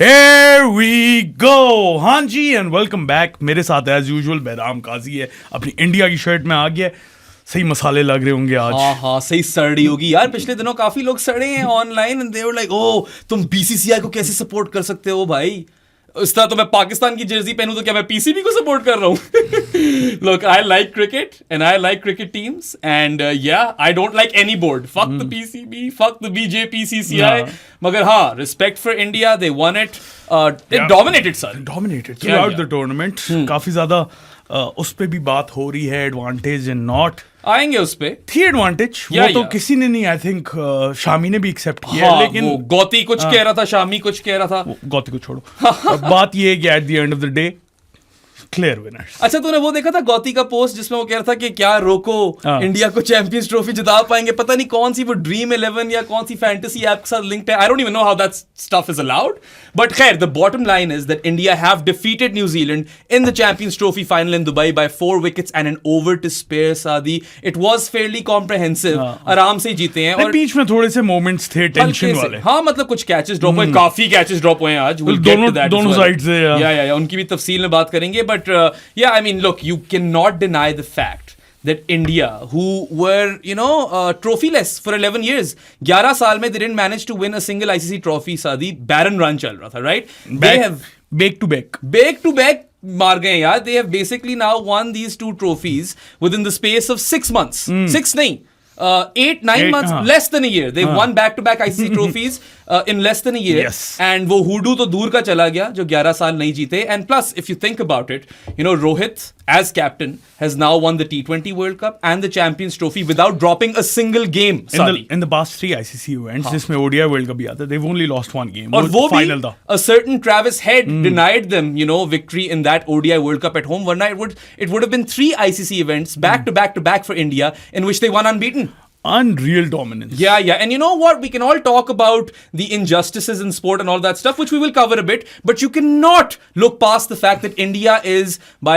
Here we go! हाँ जी and welcome back. मेरे साथ एज यूजुअल बैराम काजी है, अपनी इंडिया की शर्ट में आ गया। सही मसाले लग रहे होंगे आज। हाँ सही सड़ी होगी यार। पिछले दिनों काफी लोग सड़े हैं online and they were like oh तुम बीसीसीआई को कैसे सपोर्ट कर सकते हो भाई। इस तरह तो मैं पाकिस्तान की जर्सी पहनूं तो क्या मैं पीसीबी को सपोर्ट कर रहा हूं। Look, I like cricket and I like cricket teams and yeah, I don't like any board. Fuck the PCB, fuck the BJPCCI. मगर हाँ, respect for India, they won it. They dominated sir. Dominated throughout the tournament. काफी ज्यादा उस पे भी बात हो रही है, एडवांटेज एंड नॉट। आएंगे उस पे। थी एडवांटेज वो तो किसी ने नहीं, आई थिंक शामी ने भी एक्सेप्ट किया। हाँ, लेकिन गौती कुछ कह रहा था, शामी कुछ कह रहा था। गौती को छोड़ो। बात ये है कि at the end of the day clear winners. अच्छा तूने वो देखा था गौती का पोस्ट जिसमें वो कह रहा था कि क्या रोको इंडिया को चैंपियंस ट्रॉफी जिता पाएंगे। पता नहीं कौन सी वो ड्रीम 11 या कौन सी फैंटेसी ऐप के साथ लिंक्ड है। I don't even know how that stuff is allowed, but खैर the bottom line is that India have defeated New Zealand in the Champions Trophy final in Dubai by 4 wickets and an over to spare. सादी it was fairly comprehensive. आराम से जीते हैं और बीच में थोड़े से मोमेंट्स थे टेंशन वाले। हाँ मतलब कुछ कैचेस ड्रॉप हुए, काफी कैचेस ड्रॉप हुए आज। दोनों साइड से या उनकी भी तफसील में बात करेंगे। But yeah, I mean, look, you cannot deny the fact that India, who were, trophyless for 11 years, 11 साल में they didn't manage to win a single ICC trophy, Saadi, barren run चल रहा था, right? They have back to back मार गए यार। They have basically now won these 2 trophies within the space of 6 months. 6 नहीं, 8-9 months, less than a year. They've won back-to-back ICC trophies in less than a year. Yes. And वो हुडू तो दूर का चला गया जो 11 साल नहीं जीते. And plus, if you think about it, Rohit as captain has now won the T20 World Cup and the Champions Trophy without dropping a single game. In the past 3 ICC events, जिसमें ODI World Cup भी आता, they've only lost 1 game. और वो final था. A certain Travis Head denied them, victory in that ODI World Cup at home. Warna it would have been 3 ICC events back to back to back for India in which they won unbeaten. Unreal dominance. Yeah. And you know what? We can all talk about the injustices in sport and all that stuff, which we will cover a bit, but you cannot look past the fact that India is, by,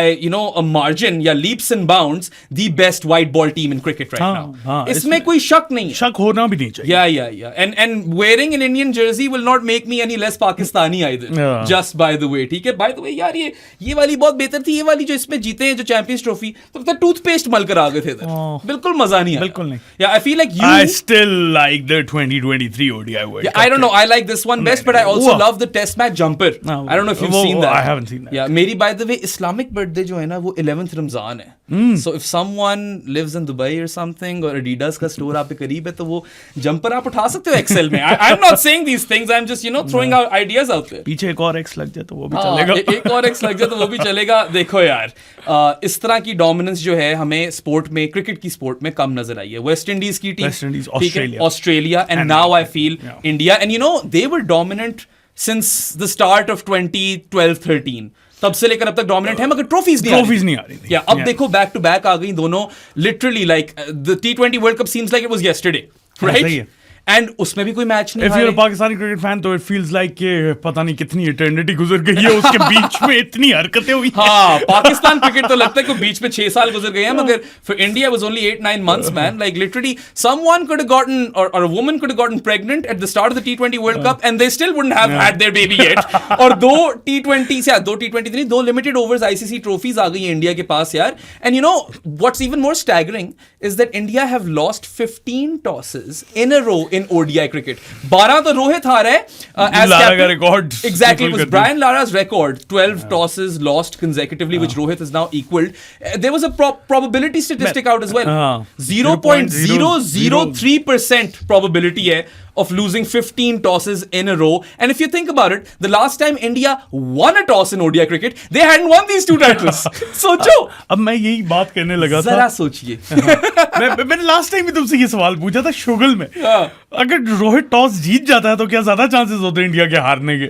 a margin, leaps and bounds, the best white ball team in cricket right now. इसमें कोई शक नहीं है. शक होना भी नहीं चाहिए. Yeah. And wearing an Indian jersey will not make me any less Pakistani either. Yeah. Just by the way, ठीक है? By the way, यार ये वाली बहुत बेहतर थी. ये वाली जो इसमें जीते हैं जो चैंपियंस ट्रॉफी, तो टूथपेस्ट मल कर आ गए थे इधर. बिल्कुल मजा नहीं आया. बिल्कुल नहीं. Yeah, I feel like I still like the 2023 ODI World Cup. I don't know. I like this one best, but I also love the test match jumper. I don't know if you've seen that. I haven't seen that. Yeah, मेरी by the way Islamic birthday जो है ना वो 11th Ramzan है. So if someone lives in Dubai or something और Adidas का store आपके करीब है तो वो जंपर आप उठा सकते हो XL में. I'm not saying these things. I'm just throwing out ideas out there. पीछे एक और X लग जाए तो वो भी चलेगा. एक और X लग जाए तो वो भी चलेगा. देखो यार इस तरह की डोमिनेंस जो है हमें स्पोर्ट में, क्रिकेट की स्पोर्ट में कम नजर आई है. वेस्ट इंडीज की team, Australia, and now I feel India, and they were dominant since the start of 2012-13. तब से लेकर अब तक डोमिनेंट है, मगर ट्रॉफीज नहीं आ रही थी. अब देखो बैक टू बैक आ गई दोनों. Literally like the T20 World cup seems like it was yesterday, right? And उसमें भी कोई मैच नहीं. If you're a Pakistani cricket fan तो it feels like कि पता नहीं कितनी इटर्निटी गुजर गई है उसके बीच में इतनी हरकतें हुई. हाँ, पाकिस्तान क्रिकेट तो लगता है कि बीच में 6 साल गुजर गए हैं, मगर for India was only 8-9 months, man. Like literally someone could have gotten or a woman could have gotten pregnant at the start of the T20 World Cup and they still wouldn't have had their baby yet. और 2 T20 नहीं, 2 limited overs ICC trophies आ गई हैं India के पास यार. And what's even more staggering is that India have lost 15 tosses in a row in ODI cricket. 12 तो रोहित हार है as Lara का record. Exactly, it was Brian Lara's record. 12 tosses lost consecutively, which Rohit has now equaled. There was a probability statistic out as well. 0.003% probability है of losing 15 tosses in a row. And if you think about it, the last time India won a toss in ODI cricket, they hadn't won these 2 titles. सोचो. अब मैं यही बात करने लगा था. जरा सोचिए. मैंने लास्ट टाइम भी तुमसे ये सवाल पूछा था शुगल में. अगर रोहित टॉस जीत जाता है तो क्या ज्यादा चांसेस होते हैं इंडिया के हारने के?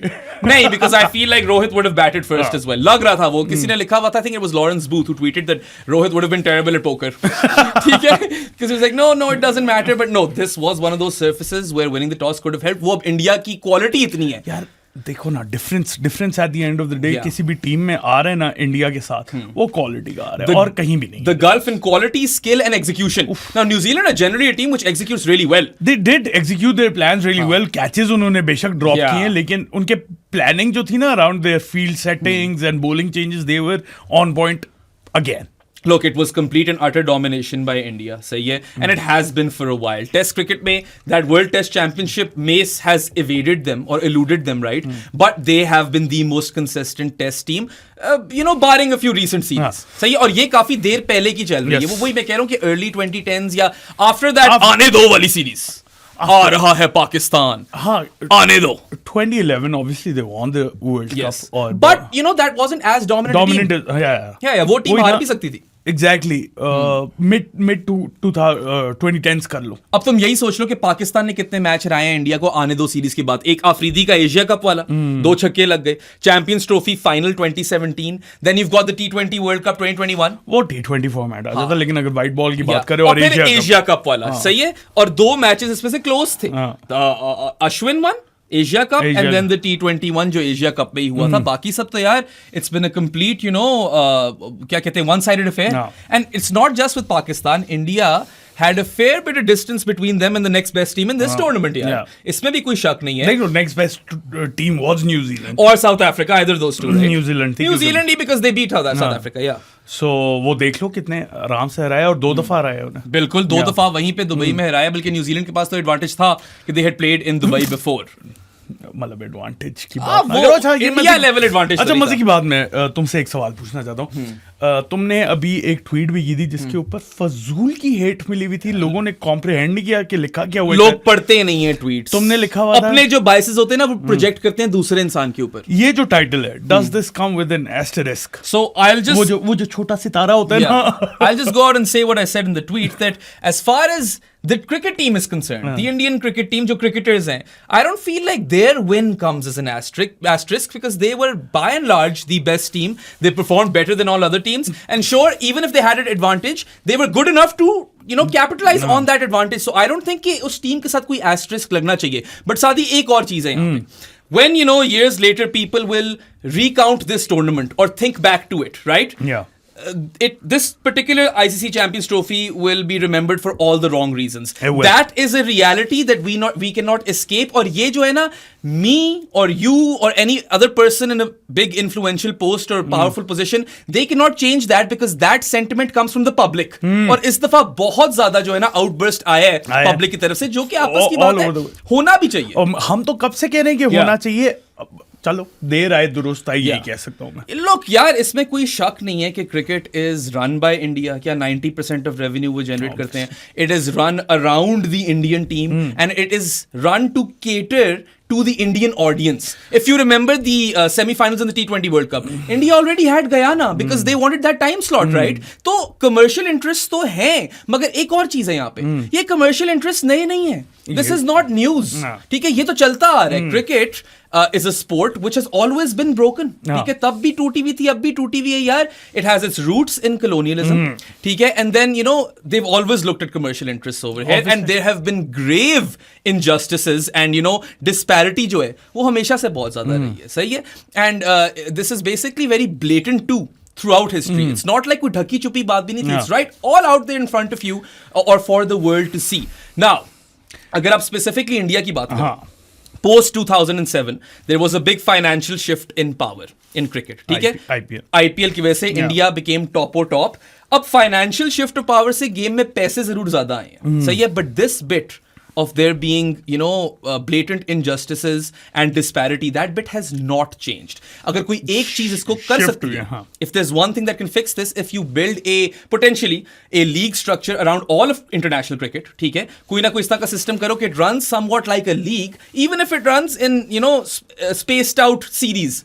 नहीं, because I feel like Rohit would have batted first as well. लग रहा था वो. किसी ने लिखा हुआ था, I think it was Lawrence Booth who tweeted that Rohit would have been terrible at poker. ठीक है? Because he was like, no, it doesn't matter. But no, this was one of those surfaces where winning the toss could have helped. वो अब India की quality इतनी है यार. देखो ना, difference at the end of the day, Yeah. किसी भी टीम में आ रहा है ना इंडिया के साथ, वो क्वालिटी का आ रहा है और कहीं भी नहीं. The gulf in quality, skill, and execution. Now, New Zealand are generally a team which executes really well. They did execute their plans really well. Catches उन्होंने बेशक ड्रॉप Yeah. किए हैं, लेकिन उनके प्लानिंग जो थी ना around their field settings and bowling changes, they were on point again. Look, it was complete and utter domination by India. सही है, and it has been for a while. Test cricket में that World Test Championship Mace has evaded them or eluded them, right? But they have been the most consistent Test team, barring a few recent series. सही है, और ये काफी देर पहले की चल रही है. Yes. वो वही मैं कह रहा हूँ कि early 2010s या after that आने दो वाली सीरीज आ रहा है पाकिस्तान. हाँ, आने दो. 2011 obviously they won the World Yes, Cup. और but that wasn't as dominant. dominant. Team. Yeah. Yeah, वो टीम वही हार ना. भी सकती थी. Exactly. Mid to 2010s कर लो. अब तुम यही सोच लो कि पाकिस्तान ने कितने मैच हराए हैं इंडिया को आने दो सीरीज के बाद. एक अफरीदी का एशिया कप वाला 2 छक्के लग गए. Champions Trophy final 2017. Then you've got the T20 World Cup 2021. वो T20 फॉर्मेट आ जाता, लेकिन अगर व्हाइट बॉल की बात करें और फिर और एशिया कप वाला. सही है, और 2 मैचेस इसमें से क्लोज थे. Ashwin one Asia Cup and then the T21 जो एशिया कप में ही हुआ था. बाकी सब तो यार इट्स बिन अ कंप्लीट क्या कहते हैं one sided affair. And it's not just with Pakistan. India had a fair bit of distance between them and the next best team in this tournament. यार इसमें भी कोई शक नहीं है. next best team was New Zealand or South Africa, either those two, right? New Zealand he because they beat South Africa. Yeah. So वो देख लो कितने आराम से हराया, और 2 दफा हराया उन्हें. बिल्कुल 2 दफा वहीं पे दुबई में हराया. बल्कि न्यूजीलैंड के पास तो एडवांटेज था कि they had played in Dubai before. मतलब एडवांटेज की बात वो इंडिया लेवल एडवांटेज. अच्छा, मजे की बात मैं तुमसे एक सवाल पूछना चाहता हूँ. तुमने अभी एक ट्वीट भी की थी जिसके ऊपर फजूल की हेट मिली हुई थी. लोगों ने कॉम्प्रिहेंड नहीं किया कि लिखा क्या हुआ. लोग पढ़ते नहीं है ट्वीट्स. तुमने लिखा हुआ था अपने जो बायसेस होते हैं ना वो प्रोजेक्ट करते हैं दूसरे इंसान के ऊपर. ये जो टाइटल है, does this come with an asterisk? So I will just वो जो छोटा सितारा होता है ना, I'll just go out and say what I said in the tweet, that as far as the cricket team is concerned, the Indian cricket team, जो cricketers हैं, I don't feel like their win comes as an asterisk because they were by and large the best team. They performed better than all other teams, and sure, even if they had an advantage, they were good enough to capitalize on that advantage. So I don't think कि उस team के साथ कोई asterisk लगना चाहिए. But सादी एक और चीज है यहाँ पे. When years later people will recount this tournament or think back to it, right? Yeah. This particular ICC Champions Trophy will be remembered for all the wrong reasons. It will. That is a reality that we cannot escape. और ये जो है ना, me or you or any other person in a big influential post or powerful position, they cannot change that because that sentiment comes from the public. और इस दफा बहुत ज्यादा जो है ना outburst आया है public की तरफ से, जो कि आपस की बात है, होना भी चाहिए. और हम तो कब से कह रहे हैं कि होना चाहिए. चलो देर आए दुरुस्त आई, यही कह सकता हूँ मैं. लोग यार इसमें कोई शक नहीं है कि cricket is run by India. क्या 90% ऑफ रेवेन्यू वो जनरेट करते हैं. It is run around the Indian team and it is run to cater to the Indian audience. If you remember the semi-finals in the T20 World Cup, India already had Guyana because they wanted that time slot, right? तो commercial interests तो हैं, मगर एक और चीज है यहाँ पे. ये commercial interests नए नहीं है. This is not news. ठीक है, ये तो चलता आ रहा है. Cricket is a sport which has always been broken. ठीक है, तब भी टूटी हुई थी, अब भी टूटी हुई है यार. It has its roots in colonialism. ठीक है, and then they've always looked at commercial interests over here, and there have been grave injustices and disparity जो है वो हमेशा से बहुत ज्यादा रही है. सही है, and this is basically very blatant too throughout history. It's not like कोई ढकी छुपी बात भी नहीं थी. It's right all out there in front of you or for the world to see. Now अगर आप specifically इंडिया की बात करें, post 2007 there was a big financial shift in power in cricket. ठीक है, IPL की वजह से इंडिया became top. अब financial shift of power से गेम में पैसे जरूर ज्यादा आए हैं. सही है, but this bit of there being blatant injustices and disparity, that bit has not changed. अगर कोई एक चीज इसको कर सकती है, if there's one thing that can fix this, if you build potentially a league structure around all of international cricket, ठीक है, कोई ना कोई इस तरह का सिस्टम करो कि it runs somewhat like a league, even if it runs in spaced out series.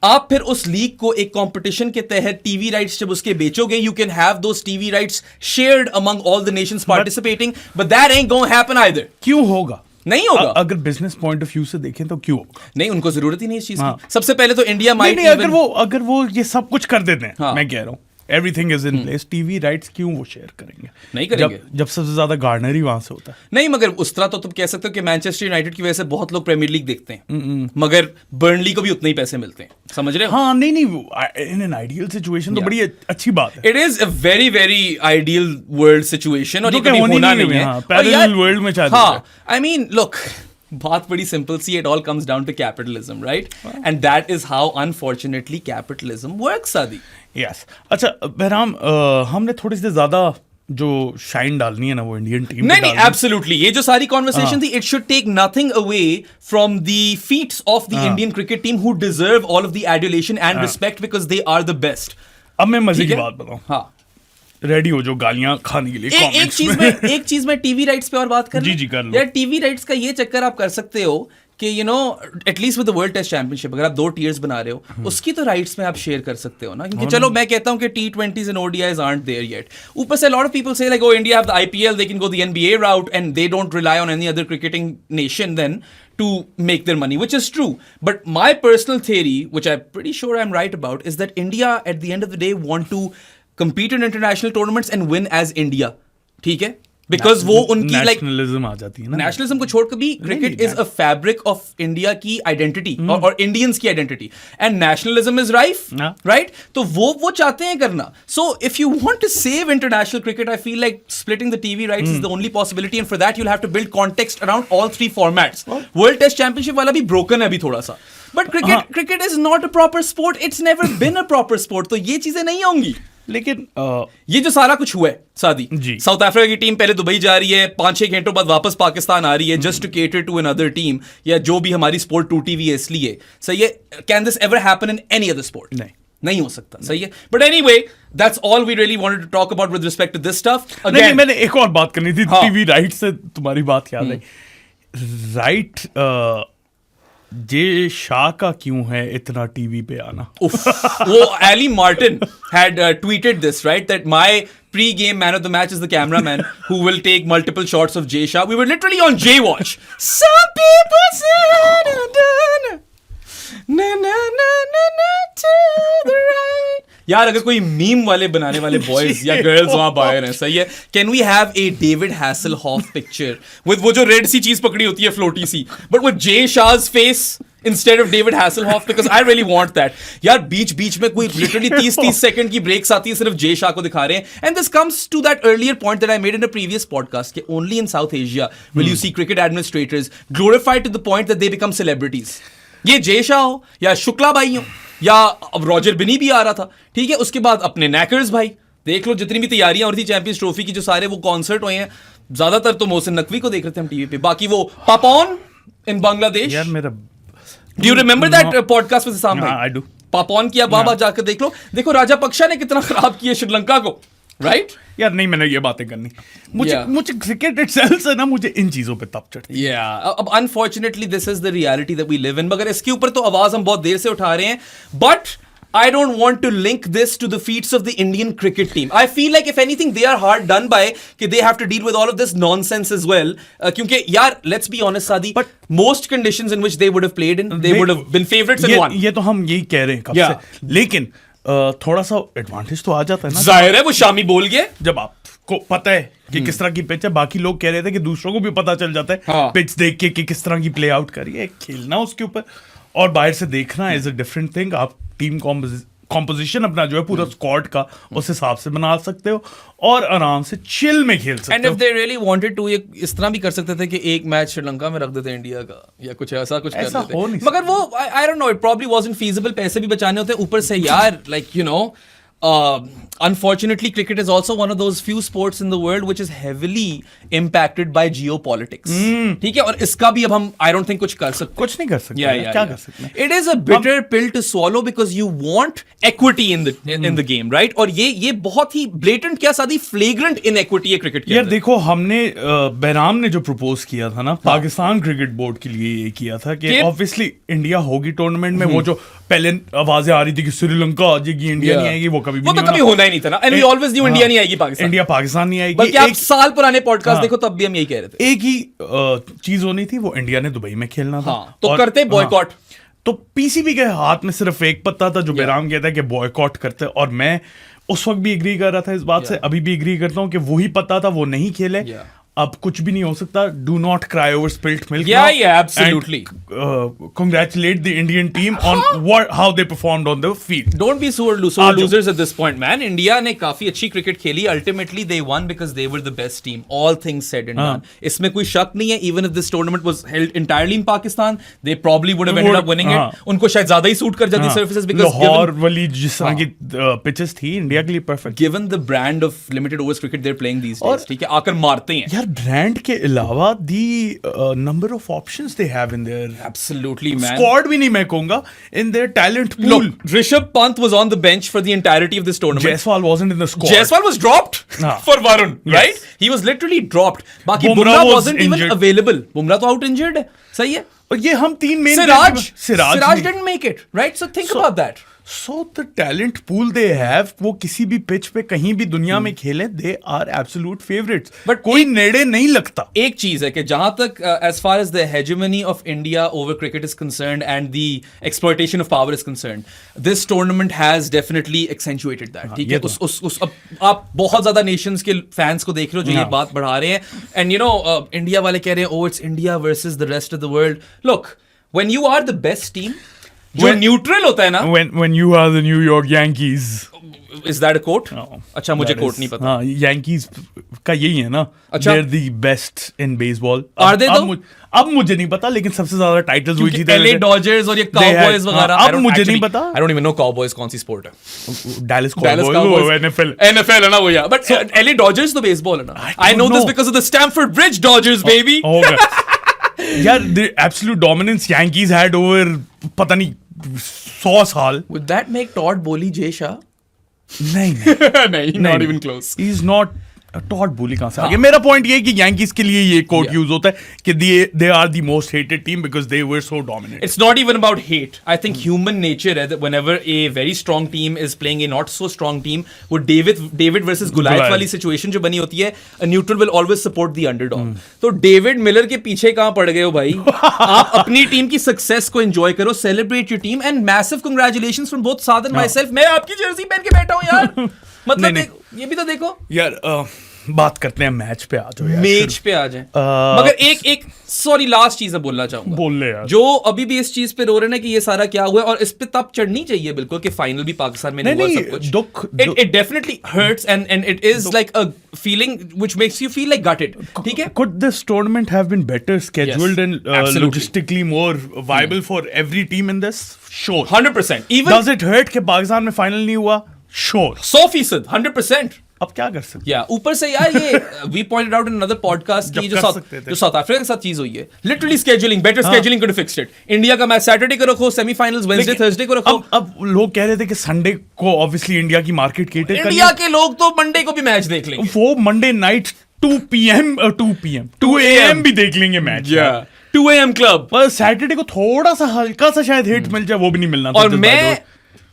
आप फिर उस लीग को एक कंपटीशन के तहत टीवी राइट्स जब उसके बेचोगे, you can have those TV rights shared among all the nations participating, but that ain't gonna happen either. क्यों होगा? नहीं होगा. अगर बिजनेस पॉइंट ऑफ व्यू से देखें तो क्यों होगा? नहीं, उनको जरूरत ही नहीं इस चीज की. सबसे पहले तो इंडिया माइट अगर वो ये सब कुछ कर देते हैं, मैं कह रहा हूँ everything is in place, TV rights क्यों वो शेयर करेंगे? नहीं करेंगे। जब सबसे ज्यादा गार्नर ही वहां से होता है। नहीं, मगर उस तरह तो तुम कह सकते हो कि मैनचेस्टर यूनाइटेड की वजह से बहुत लोग प्रीमियर लीग देखते हैं, मगर बर्नली को भी उतने ही पैसे मिलते हैं, समझ रहे हो? हाँ, नहीं, इन एन आइडियल सिचुएशन तो बड़ी अच्छी बात है। It is a very very ideal world situation, और ये कभी होनी होना नहीं नहीं है। हाँ, पैरेलल वर्ल्ड में चाहते हाँ, आई मीन लुक, बात बड़ी सिंपल सी, it all comes down to capitalism, right? And that is how unfortunately capitalism works, Saadi. Yes. अच्छा बहराम, हमने थोड़ी सी ज्यादा जो शाइन डालनी है ना वो इंडियन टीम नहीं नहीं, एब्सोल्युटली, ये जो सारी कॉन्वर्सेशन थी, it should take nothing away from the feats of the Indian cricket team, who deserve all of the adulation and respect because they are the best. अब मैं मजे की बात बताऊं, हाँ, रेडी हो जो गालियां खाने के लिए। एक चीज में टीवी राइट्स पे और बात कर जी कर लो। यार, टीवी राइट्स का ये चक्कर आप कर सकते हो कि at least with the World Test Championship, अगर आप 2 टीयर्स बना रहे हो, उसकी तो राइट्स में आप शेयर कर सकते हो ना, क्योंकि चलो मैं कहता हूं कि T20s and ODIs aren't there yet. ऊपर से लॉट ऑफ पीपल से like, oh, India have the IPL, they can go the NBA route and they don't rely on any other cricketing nation then to make their money, which is true. But my personal theory, which I'm pretty sure I'm right about, is that India at the end of the day want to compete in international tournaments and win as India. ठीक है? Because वो उनकी like nationalism आ जाती है ना। Nationalism को छोड़कर भी cricket is a fabric of India की आइडेंटिटी और इंडियंस की identity, and nationalism is rife, right? तो वो चाहते हैं करना। So if you want to save international cricket, I feel like splitting the TV rights is the only possibility, and for that you will have to build context around all 3 formats. World Test Championship वाला भी broken है अभी थोड़ा सा, but cricket is not a proper sport, it's never been a proper sport, तो ये चीजें नहीं होंगी। लेकिन ये जो सारा कुछ हुआ है सादी, साउथ अफ्रीका की टीम पहले दुबई जा रही है, 5-6 घंटों बाद वापस पाकिस्तान आ रही है just to cater to another team, या जो भी हमारी स्पोर्ट टूटी हुई है इसलिए, सही है? Can this ever happen in any other sport? नहीं हो सकता, सही है? But anyway, that's all we really wanted to talk about with respect to this stuff. नहीं, मैंने एक और बात करनी थी, टीवी राइट से तुम्हारी बात याद है। राइट, जे शाह का क्यों है इतना टीवी पे आना? वो Ali Martin had tweeted this, right, that my pre-game man of the match is the cameraman who will take multiple shots of Jay Shah. We were literally on Jay watch. Some people say na na na na na to the right. यार, अगर कोई meme वाले बनाने वाले boys या girls वहां बाहर हैं, सही है, can we have a David Hasselhoff picture with वो जो रेड सी चीज पकड़ी होती है, फ्लोटी सी, बट विद जे शाह's face instead of David Hasselhoff, because I really want that. यार, बीच में कोई literally 30 सेकंड की ब्रेक्स आती है, सिर्फ जे शाह को दिखा रहे हैं, and this comes to that earlier point that I made in a previous podcast कि only in South Asia will you see cricket administrators glorified to the point that they become celebrities. ये जे शाह हो या शुक्ला भाई हो या अब Roger बिनी भी आ रहा था, ठीक है, उसके बाद अपने नैकर्स भाई, देख लो जितनी भी तैयारियां हो रही थी चैंपियंस ट्रॉफी की, जो सारे वो कॉन्सर्ट हुए हैं, ज्यादातर तो मोहसिन नकवी को देख रहे थे हम टीवी पे, बाकी वो पापॉन इन बांग्लादेश। यार मेरा Do you remember that podcast with Sam bhai? I do. Papon की आप वहां जाकर देख लो, देखो राजा पक्षा ने कितना खराब किया श्रीलंका को, राइट? यार नहीं, मैंने ये बातें करनी, मुझे क्रिकेट इटसेल्फ से ना, मुझे इन चीजों पे तप चढ़ती है। अब unfortunately this is the reality that we live in, मगर इसके ऊपर तो आवाज हम बहुत देर से उठा रहे हैं, but I don't want to link this to the feats of the Indian cricket team. I feel like if anything they are hard done by कि they have to deal with all of this nonsense as well. क्योंकि यार, let's be honest Sadi, but most conditions in which they would have played in, they would have been favorites and won. ये तो हम यही कह रहे हैं कब से, लेकिन थोड़ा सा एडवांटेज तो आ जाता है ना। जाहिर है वो शामी बोल गए, जब आपको पता है कि किस तरह की पिच है, बाकी लोग कह रहे थे कि दूसरों को भी पता चल जाता है पिच देख के कि किस तरह की प्ले आउट करिए, खेलना उसके ऊपर और बाहर से देखना इज अ डिफरेंट थिंग। आप टीम कॉम्पोजिशन अपना जो है पूरा स्क्वाड का उस हिसाब से बना सकते हो और आराम से चिल में खेल सकते हो। And if they really wanted to, ये इस तरह भी कर सकते थे कि एक मैच श्रीलंका में रख देते इंडिया का या कुछ ऐसा कुछ ऐसा कर देते, मगर वो आई don't no, it probably wasn't feasible, पैसे भी बचाने होते, ऊपर से यार like you know unfortunately cricket is also one of those few sports in the world which is heavily impacted by geopolitics. ठीक है, और इसका भी अब हम I don't think कुछ नहीं कर सकते क्या कर सकते हैं? It is a bitter pill to swallow because you want equity in the game, right? और ये बहुत ही blatant, क्या सादी flagrant inequity है क्रिकेट के यार देखो, हमने बहराम ने जो प्रपोज किया था ना, पाकिस्तान क्रिकेट बोर्ड के लिए ये किया था कि ऑब्वियसली इंडिया होगी टूर्नामेंट में, वो जो पहले आवाजें आ रही थी कि श्रीलंका आ जाएगी, इंडिया नहीं आएगी, वो कभी होना ही नहीं था ना, and we always knew India नहीं आएगी, इंडिया पाकिस्तान नहीं आएगी। बल्कि आप साल पुराने पॉडकास्ट देखो, तब भी हम यही कह रहे थे, एक ही चीज होनी थी, वो इंडिया ने दुबई में खेलना था, तो करते बॉयकॉट। तो पीसीबी के हाथ में सिर्फ एक पत्ता था जो बेराम कहता है कि बॉयकॉट करते, और मैं उस वक्त भी एग्री कर रहा था इस बात से, अभी भी एग्री करता हूँ कि वही पत्ता था, वो नहीं खेले। अब कुछ भी नहीं हो सकता. Do not cry over spilt milk. Yeah, absolutely. Congratulate the Indian team on how they performed on the field. Don't be sore losers at this point, man. India ने काफी अच्छी क्रिकेट खेली. Ultimately, they won because they were the best team. All things said and done. इसमें कोई शक नहीं है. Even if this tournament was held entirely in Pakistan, they probably would have ended up winning it. उनको शायद ज्यादा ही suit कर जाती surfaces because लाहौर वाली जिस तरह की pitches थी इंडिया के लिए perfect. Given the brand of limited overs cricket they're playing these days, ठीक है, आकर मारते हैं. यार ब्रांड के अलावा the number of options they have in their absolutely man squad भी नहीं मैं कहूँगा in their talent pool. Look, Rishabh Pant was on the bench for the entirety of this tournament. Jaiswal wasn't in the squad. Jaiswal was dropped for Varun, right? He was literally dropped. बाकी Bumrah wasn't even available. Bumrah तो out injured है, सही है. और ये हम तीन main Siraj didn't make it, right? So think about that. So the talent pool they have, वो किसी भी पिच पे कहीं भी दुनिया में खेले, they are absolute favorites. But कोई नेड़े नहीं लगता. एक चीज है कि जहां तक as far as the hegemony of India over cricket is concerned and the exploitation of power is concerned, this tournament has definitely accentuated that. ठीक है, उस आप बहुत ज्यादा nations के fans को देख रहे हो जो ये बात बढ़ा रहे हैं, and you know India वाले कह रहे हैं, oh it's India versus the rest of the world. Look, when you are the best team, जो न्यूट्रल होता है ना, when you are the New York Yankees, is that a quote? अच्छा मुझे कोट नहीं पता. हाँ, Yankees का यही है ना. अच्छा, they're the best in baseball. Are they though? अब मुझे नहीं पता, लेकिन सबसे ज्यादा टाइटल्स वही जीते. LA Dodgers और ये Cowboys वगैरह. अब मुझे नहीं पता. I don't even know Cowboys कौन सी स्पोर्ट है. Dallas Cowboys NFL है ना वो, यार. But LA Dodgers तो बेसबॉल है ना. I know this because of the Stamford Bridge Dodgers, baby. यार the absolute dominance Yankees had over पता नहीं 100 साल. Would that make Todd Bowley Jay Shah? नहीं, not even close. He's not. टॉड बोली कहां से आ गया? मेरा पॉइंट ये है कि यांकीज के लिए ये कोट यूज होता है कि they are the most hated team because they were so dominant. It's not even about hate. I think human nature है that whenever a very strong team is playing a not so strong team, वो David versus Goliath वाली situation जो बनी होती है, a neutral will always support the underdog. तो David Miller के पीछे कहां पड़ गए हो भाई? आप अपनी टीम की सक्सेस को एंजॉय करो, celebrate your team and massive congratulations from both Saad and myself. मैं आपकी जर्सी पहन के बैठा हूं यार. मतलब ये भी तो देखो यार. बात करते हैं मैच पे, आ जाओ यार. मैच पे आ जाए. मगर एक सॉरी लास्ट चीज मैं बोलना चाहूंगा. बोल ले यार. जो अभी भी इस चीज पे रो रहे हैं ना कि ये सारा क्या हुआ है, और इस पे तब चढ़नी चाहिए बिल्कुल कि फाइनल भी पाकिस्तान में नहीं हुआ. सब कुछ दुख. It definitely hurts and it is like a feeling which makes you feel like gutted. ठीक है. Could this tournament have been better scheduled and logistically more viable for every team in this? Sure. 100%. Even does it hurt कि पाकिस्तान में final नहीं हुआ? Sure. 100%. 100%. अब क्या कर सकते? या ऊपर से यार ये we pointed out in another podcast कि जो साउथ अफ्रीका के साथ चीज हुई है, literally scheduling, better scheduling could have fixed it. India का मैच सैटरडे को रखो, सेमीफाइनल्स वेडनेसडे थर्सडे को रखो. अब लोग कह रहे थे कि संडे को ऑब्वियसली इंडिया की मार्केट केटर कर. इंडिया के लोग तो मंडे को भी मैच देख लेंगे. वो मंडे नाइट 2 AM भी देख लेंगे मैच. 2 AM club. पर सैटरडे को थोड़ा सा हल्का सा शायद हिट मिल जाए, वो भी नहीं मिलना. और मैं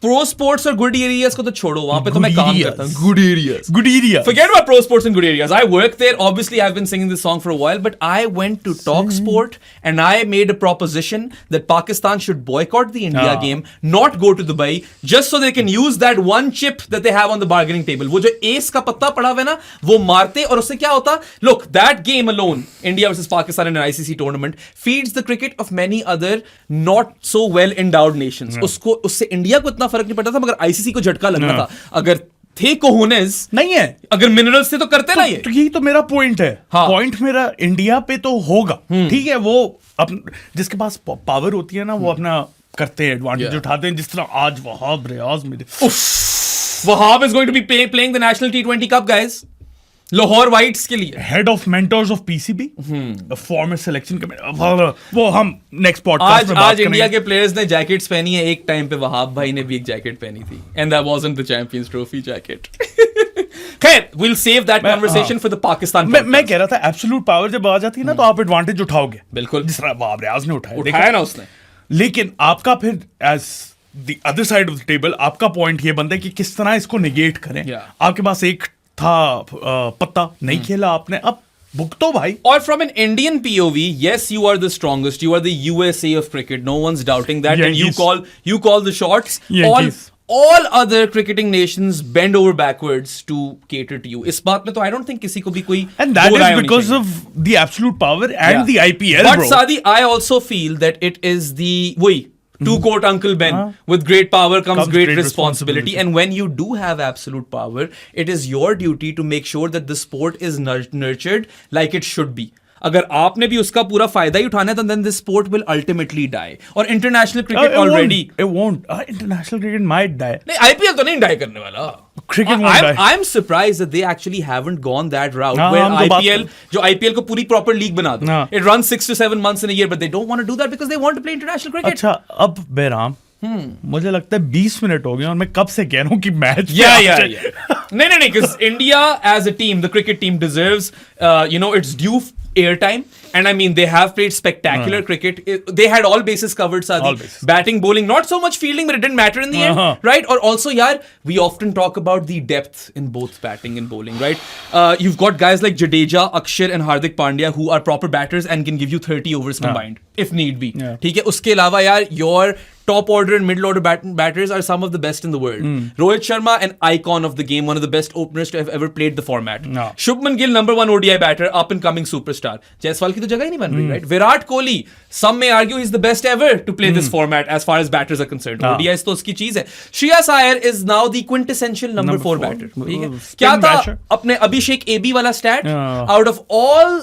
प्रो स्पोर्ट्स और गुड एरियाज को तो छोड़ो, वहां पे तो मैं काम करता हूं. Good area. Forget about pro sports and good areas. I work there. Obviously, I've been singing this song for a while, but I went to Talk Sport and I made a proposition that Pakistan should boycott the India game, not go to Dubai, just so they can use that one chip that they have on the bargaining table. वो जो ace का पत्ता पड़ा हुआ है ना, वो मारते और उससे क्या होता? Look, that game alone, India versus Pakistan in an ICC tournament, feeds the cricket of many other not so well endowed nations. उससे इंडिया को इतना फर्क नहीं पड़ता था, मगर आईसीसी को झटका लगना था. अगर थे कोहोनेस नहीं है, अगर मिनरल्स थे तो करते ना ये. तो यही तो मेरा पॉइंट है. पॉइंट मेरा इंडिया पे तो होगा, ठीक है. वो जिसके पास पावर होती है ना, वो अपना करते हैं, एडवांटेज उठाते हैं. जिस तरह आज वहाब रियाज मेरे Wahab is going to be playing the national T20 cup guys, Lahore Whites के लिए. Head of mentors of PCB, former selection committee. वो हम नेक्स्ट पॉडकास्ट में बात आज इंडिया के प्लेयर्स ने जैकेट्स पहनी है. एक टाइम पे वहाब भाई ने भी एक जैकेट पहनी थी, and that wasn't the Champions trophy jacket. खैर, we'll save that conversation for the Pakistan podcast. मैं कह रहा था एब्सोल्यूट पावर जब आ जाती है ना, तो आप एडवांटेज उठाओगे. बिल्कुल, जिस तरह वहाब रियाज ने उठाया ना उसने. लेकिन आपका फिर as the other side of the table आपका पॉइंट ये बनता है कि किस तरह इसको नेगेट करें. आपके पास एक था पत्ता, नहीं खेला आपने, अब भुगतो भाई. Or from an Indian POV, yes, you are the strongest. You are the USA of cricket. No one's doubting that. Yankees. And you call the shots. Yankees. All other cricketing nations bend over backwards to cater to you. इस बात में तो I don't think किसी को भी कोई And that दो राय is होनी because चाहिए. of the absolute power and the IPL, But bro. Sadi, I also feel that it is the to quote Uncle Ben, with great power comes great responsibility. And when you do have absolute power, it is your duty to make sure that the sport is nurtured like it should be. अगर आपने भी उसका पूरा फायदा ही उठाना है तो then this sport will ultimately die. और international cricket already. It won't. International cricket might die. नहीं, IPL तो नहीं die करने वाला. Cricket won't die. I'm surprised that they actually haven't gone that route where IPL, जो IPL को पूरी proper league बना दो. It runs 6 to 7 months in a year, but they don't want to do that because they want to play international cricket. अच्छा, अब बेराम, मुझे लगता है 20 मिनट हो गए और मैं कब से कह रहा हूँ कि मैच. Yeah. नहीं, because India as a team, the cricket team deserves, its due airtime. And I mean, they have played spectacular cricket. They had all bases covered, Sadi. All bases. Batting, bowling, not so much fielding, but it didn't matter in the end, right? Or also, we often talk about the depth in both batting and bowling, right? You've got guys like Jadeja, Akshar, and Hardik Pandya who are proper batters and can give you 30 overs combined, if need be. ठीक है, उसके अलावा your top order and middle order batters are some of the best in the world. Rohit Sharma, an icon of the game, one of the best openers to have ever played the format. Shubman Gill, number 1 ODI batter, up and coming superstar. Jaiswal की तो जगह ही नहीं बन रही, right? Virat Kohli, some may argue he's the best ever to play this format as far as batters are concerned. ODIs तो उसकी चीज है. Shreyas Iyer is now the quintessential number 4 batter. ठीक है? क्या था अपने Abhishek AB वाला stat? Out of all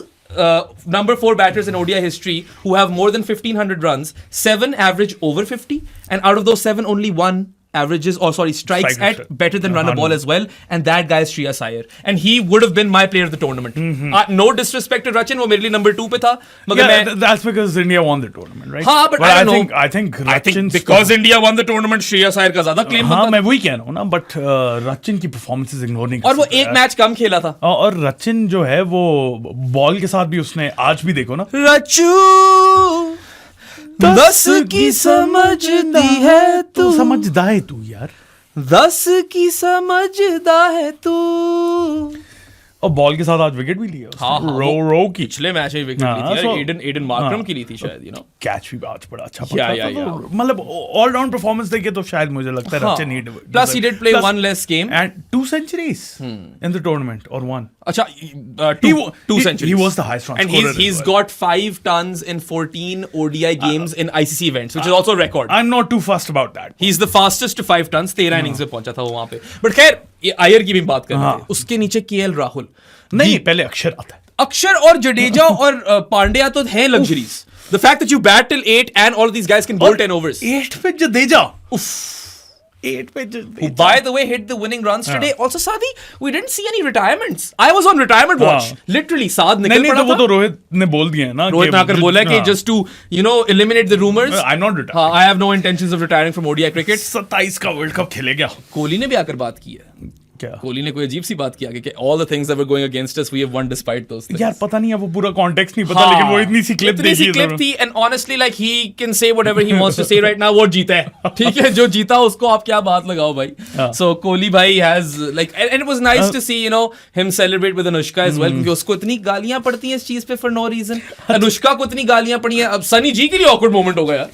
number 4 batters in ODI history who have more than 1500 runs, 7 average over 50, and out of those 7 only 1 strikes at better than run a ball as well, and that guy is Shreyas Iyer, and he would have been my player of the tournament. No disrespect to Rachin, वो मेरे लिए number 2 पे था, मगर that's because India won the tournament, right? हाँ, but I don't know. I think because India won the tournament, Shreyas Iyer का ज़्यादा claim हाँ, मैं वही कह रहा हूँ ना, but Rachin की performances ignore नहीं कर और वो एक मैच कम खेला था. और Rachin जो है वो बॉल के साथ भी उसने आज भी देखो ना, रच्चू 10 की समझती है तू, समझदा है तू यार, 10 की समझदा है तू. और बॉल के साथ आज विकेट भी लिया उसने. रो की पिछले मैच में विकेट ली थी यार, एडन मार्करम की ली थी शायद, कैच भी आज बड़ा अच्छा पकड़ा था. मतलब ऑल राउंड परफॉर्मेंस देखे तो शायद मुझे लगता है Rachin need. Plus he did play one less game and 2 centuries in the tournament or 1. अच्छा, 2 centuries. He was the highest run scorer. And he's got 5 tons in 14 ODI games in ICC events, which is also a record. I'm not too fussed about that. He's the fastest to 5 tons. 13 innings में पहुंचा था वो वहां पे. But खैर, ये आयर की भी बात कर रहे थे. उसके नीचे KL राहुल. नहीं, पहले अक्षर आता है. अक्षर और जडेजा और पांड्या तो हैं luxuries. The fact that you bat till 8 and all of these guys can bowl 10 overs. 8 पे जडेजा. 8 पे who by the way hit the winning runs today. Also Sadi, we didn't see any retirements. I was on retirement watch. Literally Saad निकल पड़ा था. वो तो रोहित ने बोल दिया है ना. रोहित ने आकर बोला कि just to eliminate the rumors. I'm not retiring. I have no intentions of retiring from ODI cricket. 27 का वर्ल्ड कप खेलेगा. कोहली ने भी आकर बात की है. कोहली ने कोई अजीब सी बात किया कि all the things that were going against us we have won despite those things. यार पता नहीं है, वो पूरा कॉन्टेक्स्ट नहीं पता, लेकिन वो इतनी सी क्लिप थी and honestly like he can say whatever he wants to say right now. वो जीता है, ठीक है, जो जीता उसको आप क्या बात लगाओ भाई. So कोहली भाई has like and it was nice to see him celebrate with Anushka as well, क्योंकि उसको इतनी गालियां पड़ती हैं इस चीज पे for no reason. अनुष्का को इतनी गालियां पड़ी हैं, अब सनी जी के लिए awkward moment हो गया.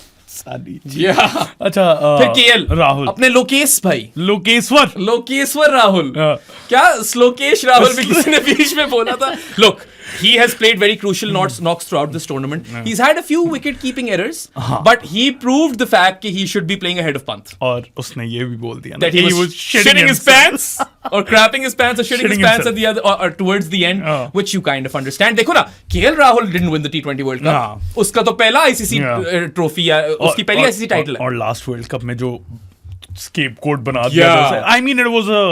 अच्छा, फिर केएल राहुल, अपने लोकेश भाई, लोकेश्वर राहुल, क्या श्लोकेश राहुल भी किसी ने बीच में बोला था. Look, he has played very crucial knocks throughout this tournament. He's had a few wicket-keeping errors, but he proved the fact that he should be playing ahead of Pant. और उसने ये भी बोल दिया that he was shitting his pants or crapping his pants or shitting his pants at the other or towards the end, which you kind of understand. देखो ना, KL Rahul didn't win the T20 World Cup. उसका तो पहला ICC trophy है, उसकी पहली ICC title है. और लास्ट वर्ल्ड कप में जो स्केपगोट बना दिया, I mean it was a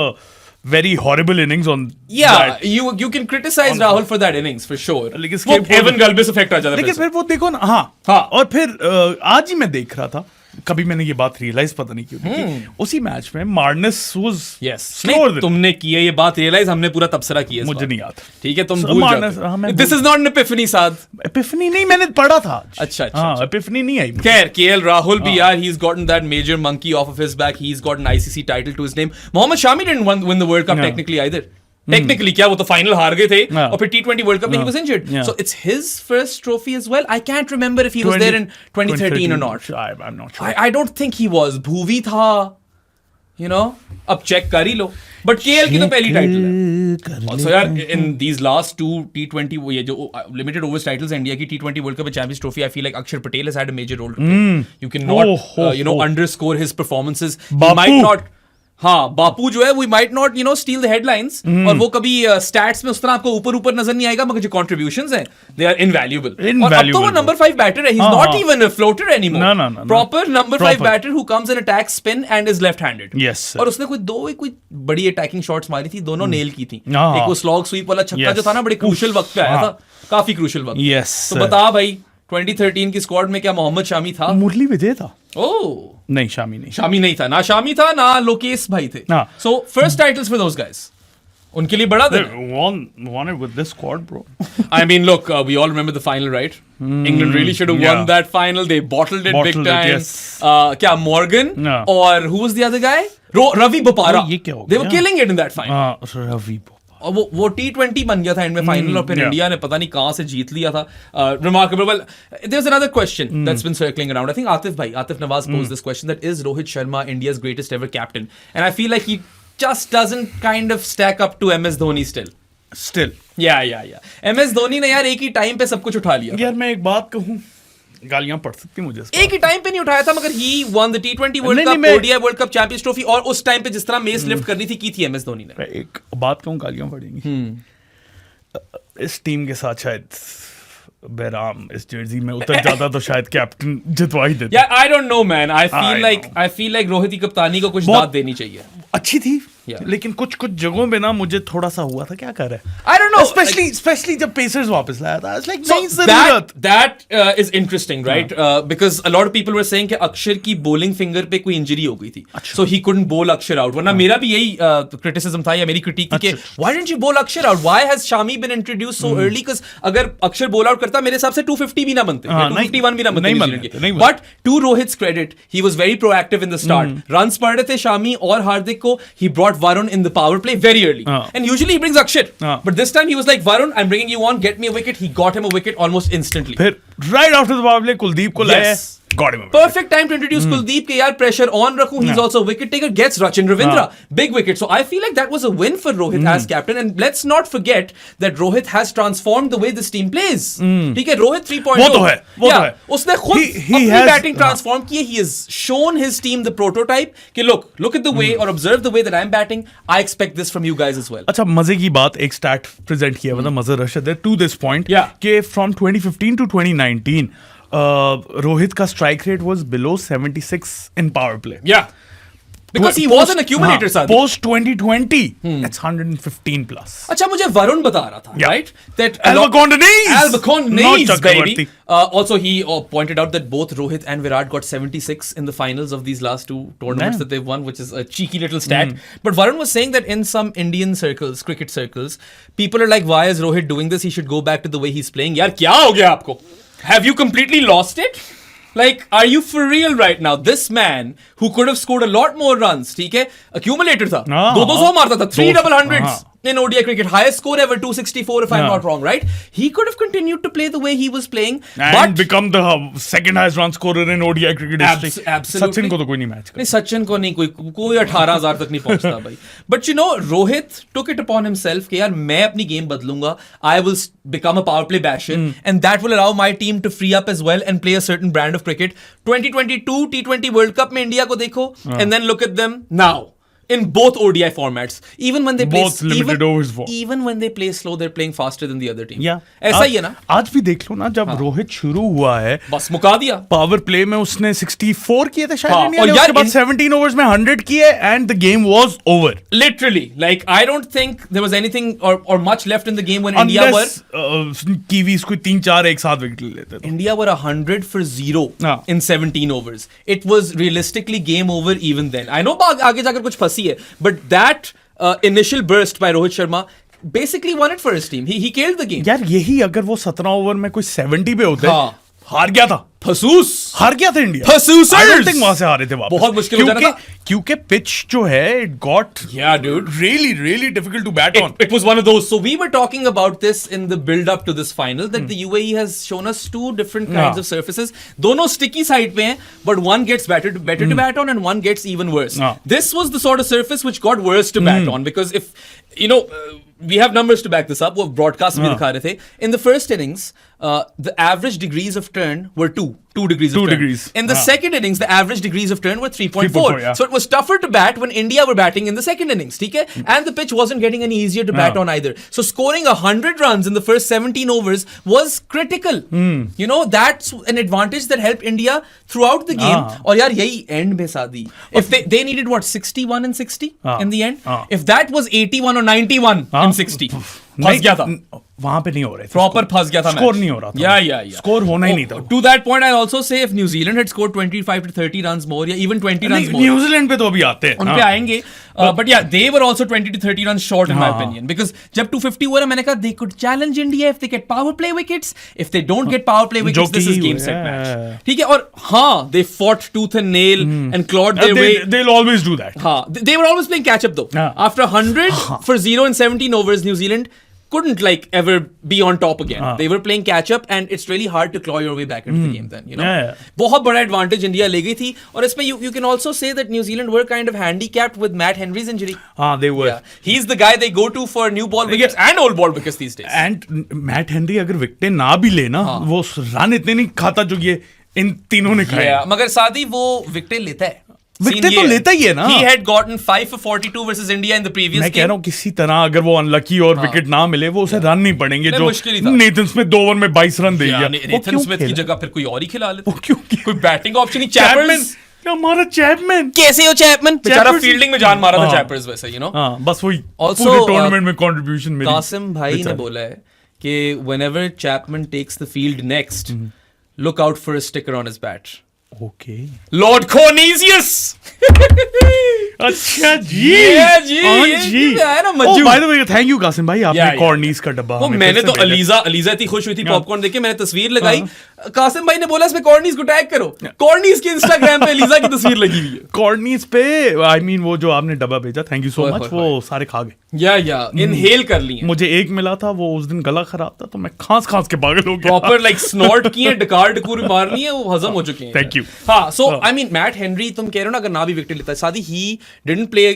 very horrible innings on that. You can criticize Rahul for that innings for sure. वो Evan Galbis effect आ जाता है. लेकिन फिर वो देखो ना, हाँ, और फिर आज ही मैं देख रहा था, कभी मैंने ये बात रियलाइज पता नहीं क्यों की, उसी मैच में मार्नेस वाज स्लोअर. तुमने की है ये बात रियलाइज, हमने पूरा तबसरा किया, मुझे नहीं याद. ठीक है, तुम भूल जाते. This is not an Epiphany Saad. Epiphany नहीं, मैंने पढ़ा था. अच्छा, एपिफनी नहीं आई. खैर, केएल राहुल भी यार, he's gotten that major monkey off of his back. He's got an ICC title to his name. Mohammad Shami didn't win the World Cup technically either. Technically क्या वो तो फाइनल हार गए थे हाँ. और फिर T20 वर्ल्ड कप में he was injured. Yeah. So it's his first trophy as well. I can't remember if he was there in 2013 or not. I'm not sure. I don't think he was. Bhuvi था, you know. अब check कर ही लो. But KL की तो पहली title है. Also यार in these last two T20 वो ये जो limited overs titles है इंडिया की T20 World Cup and Champions Trophy, I feel like Akshar Patel has had a major role to play. You cannot underscore his performances. He might not. हाँ, बापू जो है वो might not steal the headlines और वो कभी stats में उस तरह आपको ऊपर नजर नहीं आएगा, मगर जो contributions हैं they are invaluable. और अब तो वो number 5 batter है, he's not even a floater anymore. No. Proper number 5 batter who comes and attacks spin and is left-handed. Yes, sir. और उसने कोई बड़ी attacking shots मारी थी, दोनों nail की थी. एक वो slog sweep वाला छक्का जो था ना, बड़े crucial वक्त पे आया था, काफी crucial वक्त. Yes, तो बता भाई 2013 की स्क्वाड में क्या मोहम्मद शामी था? मुरली विजय था। ओह नहीं, शामी नहीं था ना, शामी था ना, लोकेश भाई थे। हाँ। So first titles for those guys. उनके लिए बड़ा दिन। won it with this squad, bro. I mean, look, we all remember the final, right? England really should have won that final. They bottled it big time. Yes. क्या Morgan No. और who was the other guy? Ravi Bopara. ये क्या हो They were गया? killing it in that final. Ravi और वो T20 बन गया था एंड में फाइनल और फिर इंडिया ने पता नहीं कहां से जीत लिया था. Remarkable. Well, there's another question that's been circling around. I think Atif Nawaz posed this question, that is Rohit Sharma India's greatest ever captain? And I feel like he just doesn't kind of stack up to MS Dhoni still. Yeah. MS Dhoni ने यार एक ही time पे सब कुछ उठा लिया. यार मैं एक बात कहूं, गालियां पड़ सकती मुझे, एक ही टाइम पे नहीं उठाया था, मगर he won the T20 World Cup, ODI World Cup, Champions Trophy, और उस टाइम पे जिस तरह मेस लिफ्ट करनी थी की थी एमएस धोनी ने. एक बात कहूं, गालियां पड़ेंगी. इस टीम के साथ शायद बेराम इस जर्सी में उतर जाता तो शायद कैप्टन जितवा ही देता. Yeah, I don't know man. I feel like Rohit की कप्तानी को कुछ दाद देनी चाहिए. अच्छी थी, लेकिन कुछ जगहों पे ना मुझे थोड़ा सा हुआ था, क्या कर रहा है. I don't know. Especially जब पेसर्स वापस लाया था. It's like that is interesting, right? Because a lot of people were saying कि अक्षर की bowling finger पे कोई इंजरी हो गई थी, so he couldn't bowl अक्षर out. वरना मेरा भी यही criticism था या मेरी critique थी कि why didn't you bowl अक्षर out? Why has Shami been introduced so early? Because अगर अक्षर bowl out करता मेरे हिसाब से 250 भी ना बनते, 251 भी ना बनते. But to Rohit's credit, he was very proactive in the start. Runs पड़ रहे थे शामी और हार्दिक को, he brought Varun in the power play very early. And usually he brings Akshar. But this time he was like, Varun, I'm bringing you on, get me a wicket. He got him a wicket almost instantly. फिर right after the power play Kuldeep को लाया, got him a wicket. Perfect time to introduce Kuldeep के यार pressure on रखूं. He's also a wicket taker, gets Rachin Ravindra, big wicket. So I feel like that was a win for Rohit as captain. And let's not forget that Rohit has transformed the way this team plays. ठीक है, Rohit 3.0. वो तो है. उसने खुद अपनी batting transform की है. He has shown his team the prototype कि look at the way or observe the way that I'm batting. I expect this from you guys as well. अच्छा, मजे की बात, एक स्टैट प्रेजेंट किया मतलब मजर रशद है टू दिस पॉइंट कि फ्रॉम 2015 to 2019 रोहित का strike rate was below 76 in power play. Because he was an accumulator, Sadi. Post 2020, it's 115 plus. अच्छा, मुझे वरुण बता रहा था, right? That Albaconese, baby. Also, he pointed out that both Rohit and Virat got 76 in the finals of these last two tournaments that they've won, which is a cheeky little stat. But Varun was saying that in some Indian circles, cricket circles, people are like, why is Rohit doing this? He should go back to the way he's playing. यार क्या हो गया आपको? Have you completely lost it? Like, are you for real right now? This man who could have scored a lot more runs, ठीक है, accumulator था, 200 मारता था, 3 double hundreds in ODI cricket, highest score ever, 264 if I'm not wrong, right? He could have continued to play the way he was playing and become the second highest run scorer in ODI cricket history. Absolutely. Sachin को तो कोई नहीं match करता. नहीं, सचिन को नहीं, कोई 18,000 तक नहीं पहुंचता भाई. But you know, Rohit took it upon himself कि यार मैं अपनी गेम बदलूंगा. I will become a power play basher and that will allow my team to free up as well and play a certain brand of cricket. 2022 T20 World Cup में India को देखो and then look at them now. In both ODI formats, even when they play even when they play slow, they're playing faster than the other team. ऐसा ही है ना. आज भी देख लो ना, जब रोहित शुरू हुआ है बस मुका दिया. पावर प्ले में उसने 64 किए थे शायद, और उसके बाद 17 ओवर्स में 100 किए and the game was over. Literally, like I don't think there was anything or much left in the game when India were Kiwis कोई 3-4 एक साथ विकेट लेते थे. India were 100 for 0 in 17 overs. It was realistically game over even then. I know आगे जाकर कुछ but that initial burst by Rohit Sharma basically won it for his team. He killed the game. यार यही अगर वो 17 over में कोई 70 पे होते, हार गया था, फसूस हार गया था इंडिया। फसूसर्स! I don't think वहां से हारे थे वापस। बहुत मुश्किल हो जाना था। क्योंकि पिच जो है, it got dude. really difficult to bat on. It was one of those. So we were talking about this in the build up to this final that the UAE has shown us two different kinds of surfaces. दोनों sticky side पे हैं, but one gets better to bat on and one gets even worse. This was the sort of surface which got worse to bat on because if you know we have numbers to back this up. वो broadcast में दिखा रहे थे. In the first innings, the average degrees of turn were 2 degrees of turn. Degrees. In the second innings, the average degrees of turn were 3.4. 3.4, yeah. So it was tougher to bat when India were batting in the second innings, ठीक है? And the pitch wasn't getting any easier to bat on either. So scoring 100 runs in the first 17 overs was critical. You know, that's an advantage that helped India throughout the game. और यार यही end में सादी. If they needed what 61 and 60 in the end. If that was 81 or 91 and 60, फंस गया था. वहां पे नहीं हो रहे थे, प्रॉपर फंस गया था, स्कोर नहीं हो रहा था, या स्कोर होना ही नहीं था। To that point I also say if New Zealand had scored 25 to 30 runs more या इवन 20 रन्स मोर, न्यूजीलैंड पे तो अभी आते हैं, उन पे आएंगे, बट या they were also 20 to 30 runs short in my opinion because जब 250 हुआ मैंने कहा they could challenge India if they get power play wickets, if they don't get power play wickets this is game set match, ठीक है? और हां they fought tooth and nail and clawed their way, they will always do that. हां they were always playing catch up though after 100 for 0 in 17 overs New Zealand couldn't like ever be on top again. They were playing catch up and it's really hard to claw your way back into the game then, you know. बहुत बड़ा advantage India ले गई थी और इसमें you can also say that New Zealand were kind of handicapped with Matt Henry's injury. They were. Yeah. He's the guy they go to for new ball wickets and old ball wickets these days. And Matt Henry अगर विकेटें ना भी लेना, वो run इतने नहीं खाता जो ये इन तीनों ने खाए। मगर सादी वो विकेटें लेता है, विकेट तो लेता ही है ना। He had gotten 5 for 42 versus India in the previous game. मैं कह रहा हूँ किसी तरह अगर वो अनलकी और विकेट ना मिले, वो उसे रन नहीं पड़ेंगे जो नेथन स्मिथ 2 ओवर में 22 रन दे दिया। नेथन स्मिथ की जगह फिर कोई और ही खिला लेते, कोई बैटिंग ऑप्शन ही। चैपमैन हमारा चैपमैन कैसे हो? चैपमैन बेचारा फील्डिंग में जान मारा था चैपर्स वैसे, यू नो। बस वही पूरे टूर्नामेंट में कंट्रीब्यूशन मिली। कासिम भाई ने बोला है कि whenever Chapman takes the field next, look out for a sticker on his bat. Okay. Lord Cornelius. अच्छा जी, जी है ना मज्जू। By the way thank you Qasim भाई, आपने कॉर्नीस का डब्बा वो मैंने तो अलीजा इतनी खुश हुई थी पॉपकॉर्न देख के, मैंने तस्वीर लगाई, कासिम भाई ने बोला इसमें कॉर्नीस को टैग करो। कॉर्नीस के इंस्टाग्राम पे अलीजा की तस्वीर लगी हुई है। कॉर्नीस पे आई मीन वो जो आपने डब्बा भेजा, थैंक यू सो मच, वो सारे खा गए। या इनहेल कर लिए। मुझे एक मिला था, वो उस दिन गला खराब था तो मैं खांस के पागल हो गया। प्रॉपर लाइक स्नॉट किए, डकार डकूर मारनी है, वो हजम हो चुके हैं। Thank you. हाँ, सो आई मीन मैट हेनरी, तुम कह रहे हो ना अगर ना भी विकेट लेता है, सादी he didn't play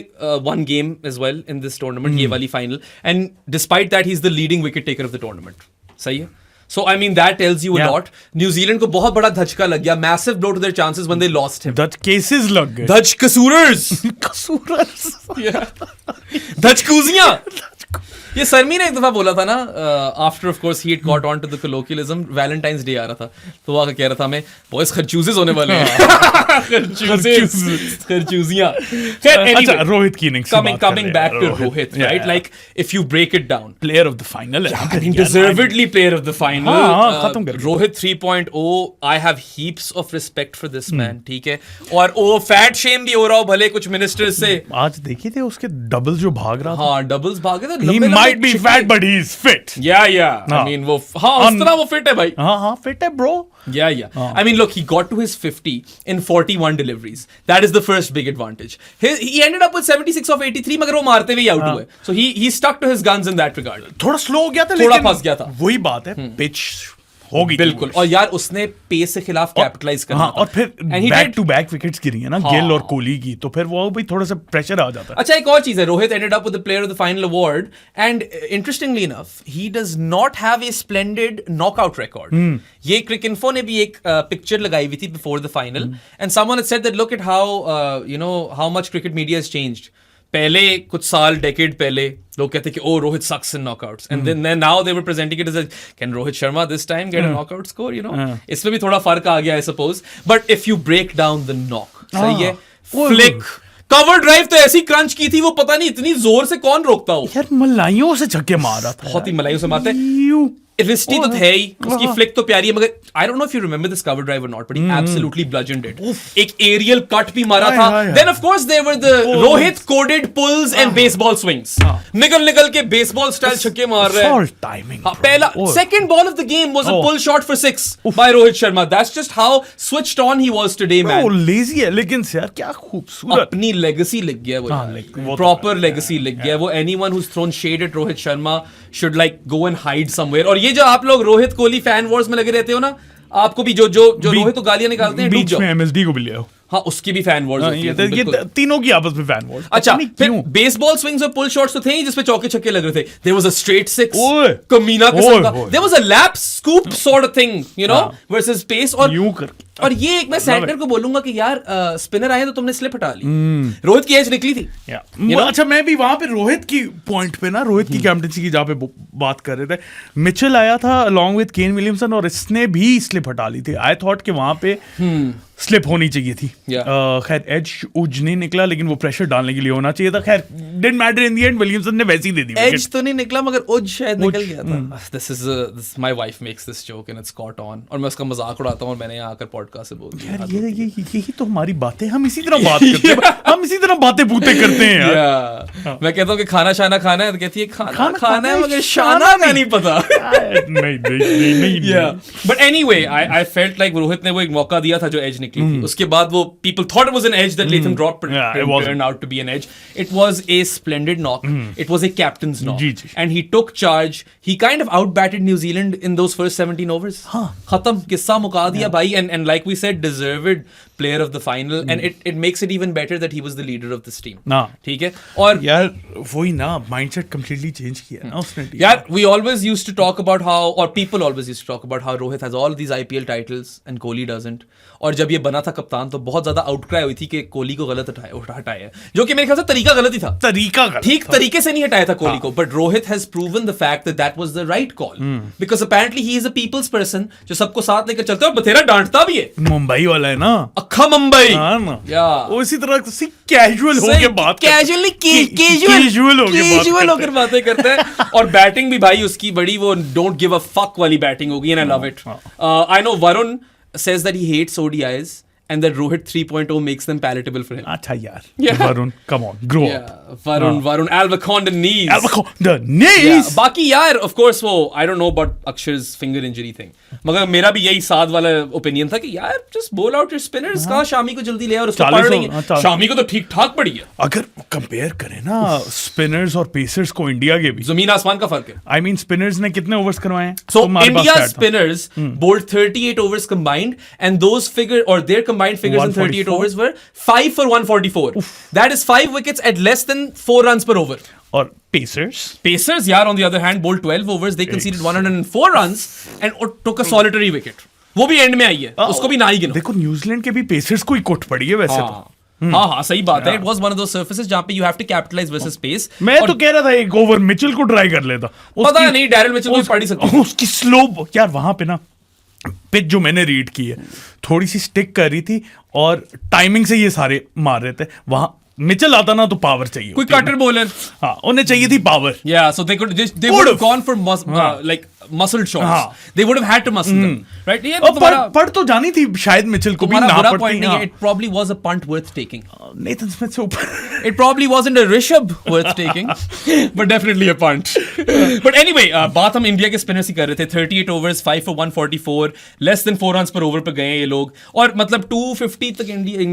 one game as well in this tournament, ये वाली final, and despite that he's the leading wicket taker of the tournament. सही है? So I mean that tells you a lot. New Zealand को बहुत बड़ा धचका लग गया, massive blow to their chances when they lost him. Dutch cases लग गए। Dutch कसूरर्स। धचकूजियां। ये सरमी ने एक दफा बोला था ना, after of course he got on to the colloquialism, Valentine's Day आ रहा था तो वो कह रहा था मैं बॉयज खरचूजेस होने वाले हैं। खरचूजियां। अच्छा, रोहित की innings coming back to Rohit, right? Like if you break it down, player of the final, deservedly player of the final. खत्म कर Rohit 3.0, I have heaps of respect for this man, ठीक है? और वो फैट शेम भी हो रहा हो भले कुछ मिनिस्टर्स से। आज देखिए थे उसके डबल्स जो भाग रहा था। हाँ, डबल्स भागे थे। He might be fat but he is fit. Yeah. I mean वो उस तरह वो fit है भाई। हाँ fit है bro. Yeah. I mean look, he got to his 50 in 41 deliveries. That is the first big advantage. He ended up with 76 of 83, मगर वो मारते हुए आउट हुए। So he stuck to his guns in that regard. थोड़ा slow हो गया था, थोड़ा फंस गया था। वही बात है, पिच होगी बिल्कुल। और यार उसने पेस से खिलाफ कैपिटलाइज करना और फिर बैक टू बैक विकेट्स गिरी है ना गिल और कोहली की, तो फिर वो भी थोड़ा सा प्रेशर आ जाता है। अच्छा, एक और चीज है, Rohit ended up with the player of the final award and interestingly enough he does not have a splendid knockout record. ये क्रिकइन्फो ने भी एक पिक्चर लगाई हुई थी before the final and someone had said that look at how you know how much cricket media has changed. पहले कुछ साल डेकेड पहले लोग कहते कि oh Rohit sucks in knockouts and then now they were presenting it as can Rohit Sharma this time get a knockout score, you know. इसमें भी थोड़ा फर्क आ गया I suppose, but if you break down the knock, सही है, फ्लिक कवर ड्राइव तो ऐसी क्रंच की थी, वो पता नहीं इतनी जोर से कौन रोकता हो यार, मलाइयों से छक्के मार रहा था, बहुत ही मलाइयों से मारते हैं। रिस्टी तो है ही, उसकी फ्लिक तो प्यारी है, मगर I don't know if you remember this cover drive और not, but he absolutely bludgeoned it. एक एरियल कट भी मारा था. Then of course there were the Rohit coded pulls and baseball swings. निकल के बेसबॉल स्टाइल छक्के मार रहे हैं. टाइमिंग. पहला second ball of the game was a pull shot for 6 by Rohit Sharma. That's just how switched on he was today, man. वो lazy है लेकिन यार क्या खूबसूरत. अपनी लेगेसी लिख गया वो. प्रॉपर लेगेसी लिख गया वो. Anyone who's thrown shade at Rohit Sharma should like go and hide somewhere. और ये जो आप लोग रोहित कोहली फैन वॉर्स में लगे रहते हो ना, आपको भी जो रोहित को गालियां निकालते हैं, बीच में एमएसडी को भी ले आओ. हाँ, उसकी भी फैन वॉर्स होती है. ये तीनों की आपस में फैन वॉर्स. अच्छा, फिर बेसबॉल स्विंग्स और पुल शॉट्स तो थे ही जिसपे चौके छक्के लग रहे थे. There was a straight six, कमीना किस्म का. There was a lap scoop sort of thing, you know, versus pace. और ये एक मैं सैंडर को बोलूंगा कि यार स्पिनर आए तो तुमने स्लिप हटा ली. रोहित की एज निकली थी. अच्छा, मैं भी वहां पे रोहित की पॉइंट पे ना, रोहित की कैप्टनसी की जहां पे बात कर रहे थे, मिचेल आया था अलॉन्ग विद केन विलियमसन और इसने भी स्लिप हटा ली थी. आई थॉट कि वहां पे स्लिप होनी चाहिए थी. खैर एज उज नहीं निकला, लेकिन वो प्रेशर डालने के लिए होना चाहिए था. खैर didn't matter in the end, Williamson ने वैसे ही दे दी. एज तो नहीं निकला मगर उज शायद निकल गया था. This my wife makes this joke and it's caught on, और मैं उसका मजाक उड़ाता हूं और मैंने यहां आकर पॉडकास्ट से बोल दिया. यार यही तो हमारी बातें, हम इसी तरह बात करते हैं. हम इसी तरह बातें पूते करते हैं यार. मैं कहता हूं कि खाना शाना खाना है, तो कहती है खाना है मगर शाना का नहीं पता. नहीं. But anyway I felt like Rohit ने वो एक मौका दिया था जो एज निकली थी. उसके बाद वो people thought it was an edge that Latham dropped, but it turned out to be an edge. It was a splendid knock. It was a captain's knock. And he took charge. He kind of outbatted New Zealand in those first 17 overs. Khatam, kissa muka diya bhai, and like we said, deserved player of the final. And it makes it even better that he was the leader of this team. ठीक है. और यार वही ना, mindset completely change किया ना उसने. यार we always used to talk about how, or people always used to talk about how Rohit has all these IPL titles and Kohli doesn't. और जब ये बना था कप्तान तो बहुत ज्यादा आउटक्राई हुई थी कि कोहली को गलत हटाया, जो कि मेरे ख्याल से तरीका गलत ही था. ठीक तरीके से नहीं हटाया था कोहली को. But Rohit has proven the fact that that was the right call, because apparently he is a people's person जो सबको साथ लेकर चलता है और बथेरा डांटता भी है. मुंबई वाला है ना, अक्खा मुंबई. वो इसी तरह से कैजुअल होके बात, कैजुअल होकर बातें करता है. और बैटिंग भी भाई उसकी बड़ी वो डोंट गिव अ फक वाली बैटिंग होगी, and I love it. I know Varun says that he hates ODIs and that Rohit 3.0 makes them palatable for him. Acha yaar. Varun, come on, grow up. Varun, Alvacon the knees. Yeah. Baki yaar, of course वो I don't know about Akshar's finger injury thing. मगर मेरा भी यही साथ वाला opinion था कि यार just bowl out your spinners. कहाँ शामी को जल्दी ले और उसको पढ़ रही है. शामी को तो ठीक ठाक पड़ी है. अगर कंपेयर करें ना spinners और pacers को इंडिया के भी, जमीन आसमान का फर्क है. I mean spinners ने कितने ओवर्स करवाए हैं? So India's spinners bowled 38 overs combined, and those their combined figures in 38 overs were 5 for 144. That is 5 wickets at less than 4 runs per over. और Pacers यार on the other hand bowled 12 overs, they conceded 104 runs and took a solitary wicket. वो भी and में आई है, उसको भी ना ही गिनो. देखो न्यूजीलैंड के भी पेसर्स को ही कोट पड़ी है वैसे तो. हाँ सही बात है. It was one of those surfaces जहाँ पे you have to capitalize versus pace. मैं तो कह रहा था एक ओवर मिचेल को ट्राई कर लेता. पता नहीं डैरेल मिचेल को पड़ ही सकती. उसकी स्लो यार वहां पे ना पिच जो मैंने रीड की है थोड़ी सी स्टिक कर रही थी और टाइमिंग से ये सारे मार रहे थे. वहां मिचेल आता ना तो पावर चाहिए, कोई कटर बॉलर. हाँ उन्हें चाहिए थी power. Yeah, so they would have gone for like muscle shots. They would have had to muscle them, right? ये पढ़ तो जानी थी शायद मिचेल को भी ना पड़ती. It probably was a punt worth taking. Nathan Smith से ऊपर. It probably wasn't a Rishabh worth taking, but definitely a punt. But anyway, बात हम इंडिया के स्पिनर्स ही कर रहे थे. 38 overs, 5 for 144, less than 4 runs per over पे गए ये लोग. और मतलब 250 तक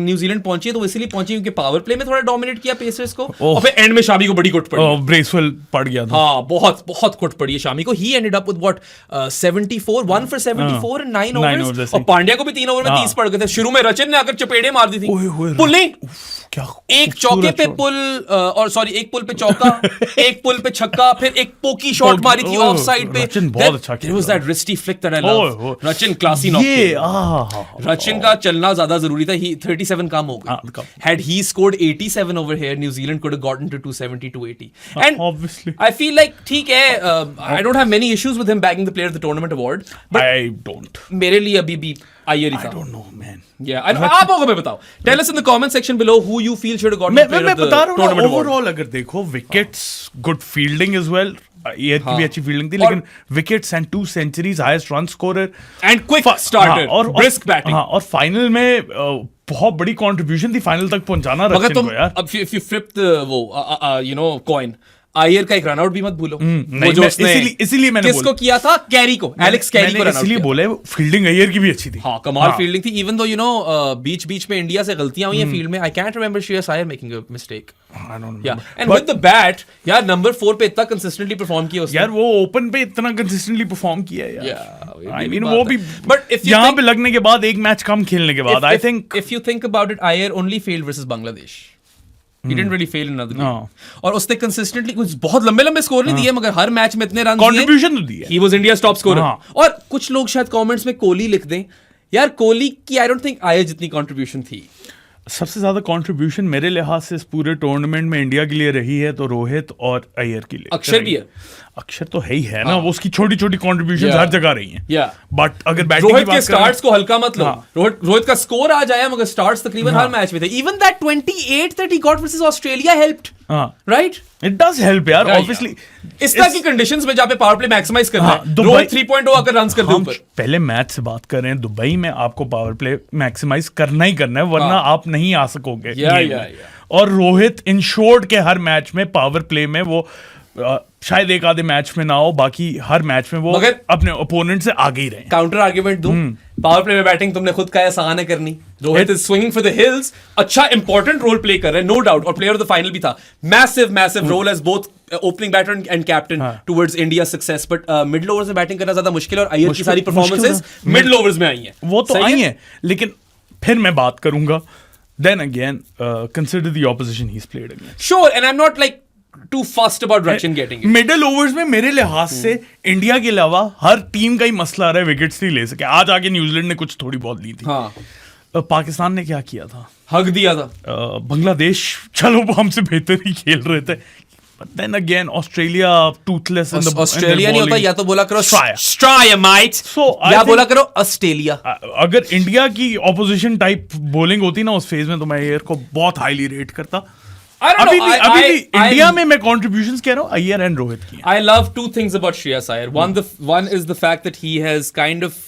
न्यूजीलैंड पहुंची है, तो इसलिए पहुंची क्योंकि पावर प्ले में थोड़ा डोमिनेट किया पेसर्स को. और फिर एंड में शामी को बड़ी कुट पड़ी. ब्रेसवेल पड़ गया था. हाँ बहुत बहुत कुट पड़ी है शामी को. He ended up with what 74, 1 for 74 and 9 overs. और पांड्या को भी 3 ओवर में 30 पड़ गए थे. शुरू में रचिन ने आकर चपेड़े मार दी थी. पुल नहीं, एक चौके पे पुल और सॉरी एक पुल पे चौका, एक पुल पे छक्का, फिर एक पोकी शॉट मारी थी ऑफ साइड पे. रचिन बहुत अच्छा खेला. It was that wristy flick that I love. Rachin classy knock. Rachin का चलना ज्यादा जरूरी था. He 37 कम हो गया. Had he scored 87 over here, New Zealand could have gotten to 270, 280. And obviously I feel like ठीक है, I don't have many issues with him bagging the player of the tournament award. But I don't. मेरे लिए अभी भी आयर ही था. I don't know man. Yeah, आप होगा मैं बताओ. Tell us in the comment section below who you feel should have gotten the player of the tournament award. Overall अगर देखो wickets, good fielding as well, Iyer की भी अच्छी फील्डिंग थी, लेकिन wickets and 2 centuries, highest run scorer and quick starter और brisk batting. हाँ, और फाइनल में बहुत बड़ी कंट्रीब्यूशन थी फाइनल तक पहुंचाना रचिन को यार। अब इफ यू फ्लिप द वो यू नो कॉइन, आयर का एक रन आउट भी मत भूलो। नहीं, इसीलिए मैंने किसको किया था? कैरी को, एलेक्स कैरी को रन आउट इसलिए बोले फील्डिंग अय्यर की भी अच्छी थी। हाँ, कमाल फील्डिंग थी। इवन दो यू नो बीच में इंडिया से गलतियां हुई हैं फील्ड में। I can't remember Shreyas Iyer making a mistake. And with the bat यार, नंबर 4 पे इतना कंसिस्टेंटली परफॉर्म किया उसने यार, वो ओपन पे इतना कंसिस्टेंटली परफॉर्म किया है यार। आई मीन वो भी, बट इफ यहां पे लगने के बाद, एक मैच कम खेलने के बाद, I think if you think about it, Iyer only failed versus Bangladesh. He didn't really fail in another game. और उसने कंसिस्टेंटली कुछ बहुत लंबे स्कोर नहीं दिए, मगर हर मैच में इतने रन कंट्रीब्यूशन तो दिया। He was India's top scorer. और कुछ लोग शायद कमेंट्स में कोहली लिख दें यार, कोहली की आई डोंट थिंक अय्यर जितनी कंट्रीब्यूशन थी। सबसे ज्यादा कंट्रीब्यूशन मेरे लिहाज से इस पूरे टूर्नामेंट में इंडिया के लिए रही है तो रोहित और अय्यर के लिए। अक्षर भी है, अक्षर तो है ही है ना, वो उसकी छोटी छोटी कॉन्ट्रीब्यूशन हर जगह रही हैं। बट अगर बैटिंग रोहित के स्टार्ट्स को हल्का मत लो। रोहित का स्कोर आ जाए, मगर स्टार्ट्स तकरीबन हर मैच में थे। Even that 28 that he got versus Australia helped, right? It does help यार, ऑब्वियसली। इस तरह की कंडीशंस में जहाँ पे पावर प्ले मैक्सिमाइज करना है, रोहित 3.0 आकर रन्स कर दे ऊपर। पहले मैच से बात कर रहे हैं, दुबई में आपको पावर प्ले मैक्सिमाइज करना ही करना है, वरना आप नहीं आ सकोगे। और रोहित इन शॉर्ट के हर मैच में पावर प्ले में वो शायद एक आधे मैच में ना हो, बाकी हर मैच में वो अपने ओपोनेंट से आगे ही रहे। काउंटर आर्ग्यूमेंट दूं, पावर प्ले में बैटिंग तुमने खुद का आसान है करनी। Rohit is swinging for the hills, अच्छा इंपॉर्टेंट रोल प्ले कर रहे हैं, नो डाउट, और प्लेयर ऑफ द फाइनल भी था। Massive role as both opening batter and captain towards India success. But middle overs में बैटिंग करना ज्यादा मुश्किल है, और अय्यर की सारी परफॉर्मेंसेस मिडिल ओवर्स में आई हैं। वो तो आई हैं, लेकिन फिर मैं बात करूंगा, then again consider the opposition he's played against. Sure, and I'm not like too fussed about Rachin getting it. Middle overs में मेरे लिहाज से इंडिया के अलावा हर टीम का ही मसला आ रहा है, विकेट्स नहीं ले सके। आज आगे न्यूजीलैंड ने कुछ थोड़ी बहुत ली थी। पाकिस्तान ने क्या किया था? हक दिया था। बांग्लादेश चलो वो हमसे बेहतर ही खेल रहे थे, but then again Australia toothless in the Australia नहीं होता, या तो बोला करो Australia mate, या बोला करो ऑस्ट्रेलिया। अगर इंडिया की ऑपोजिशन टाइप बॉलिंग होती ना उस फेज में, तो मैं अय्यर को बहुत हाईली रेट करता। अभी भी इंडिया में मैं contributions कह रहा हूँ अय्यर एंड रोहित की। I love two things about Shreyas Iyer. One is the fact that he has kind of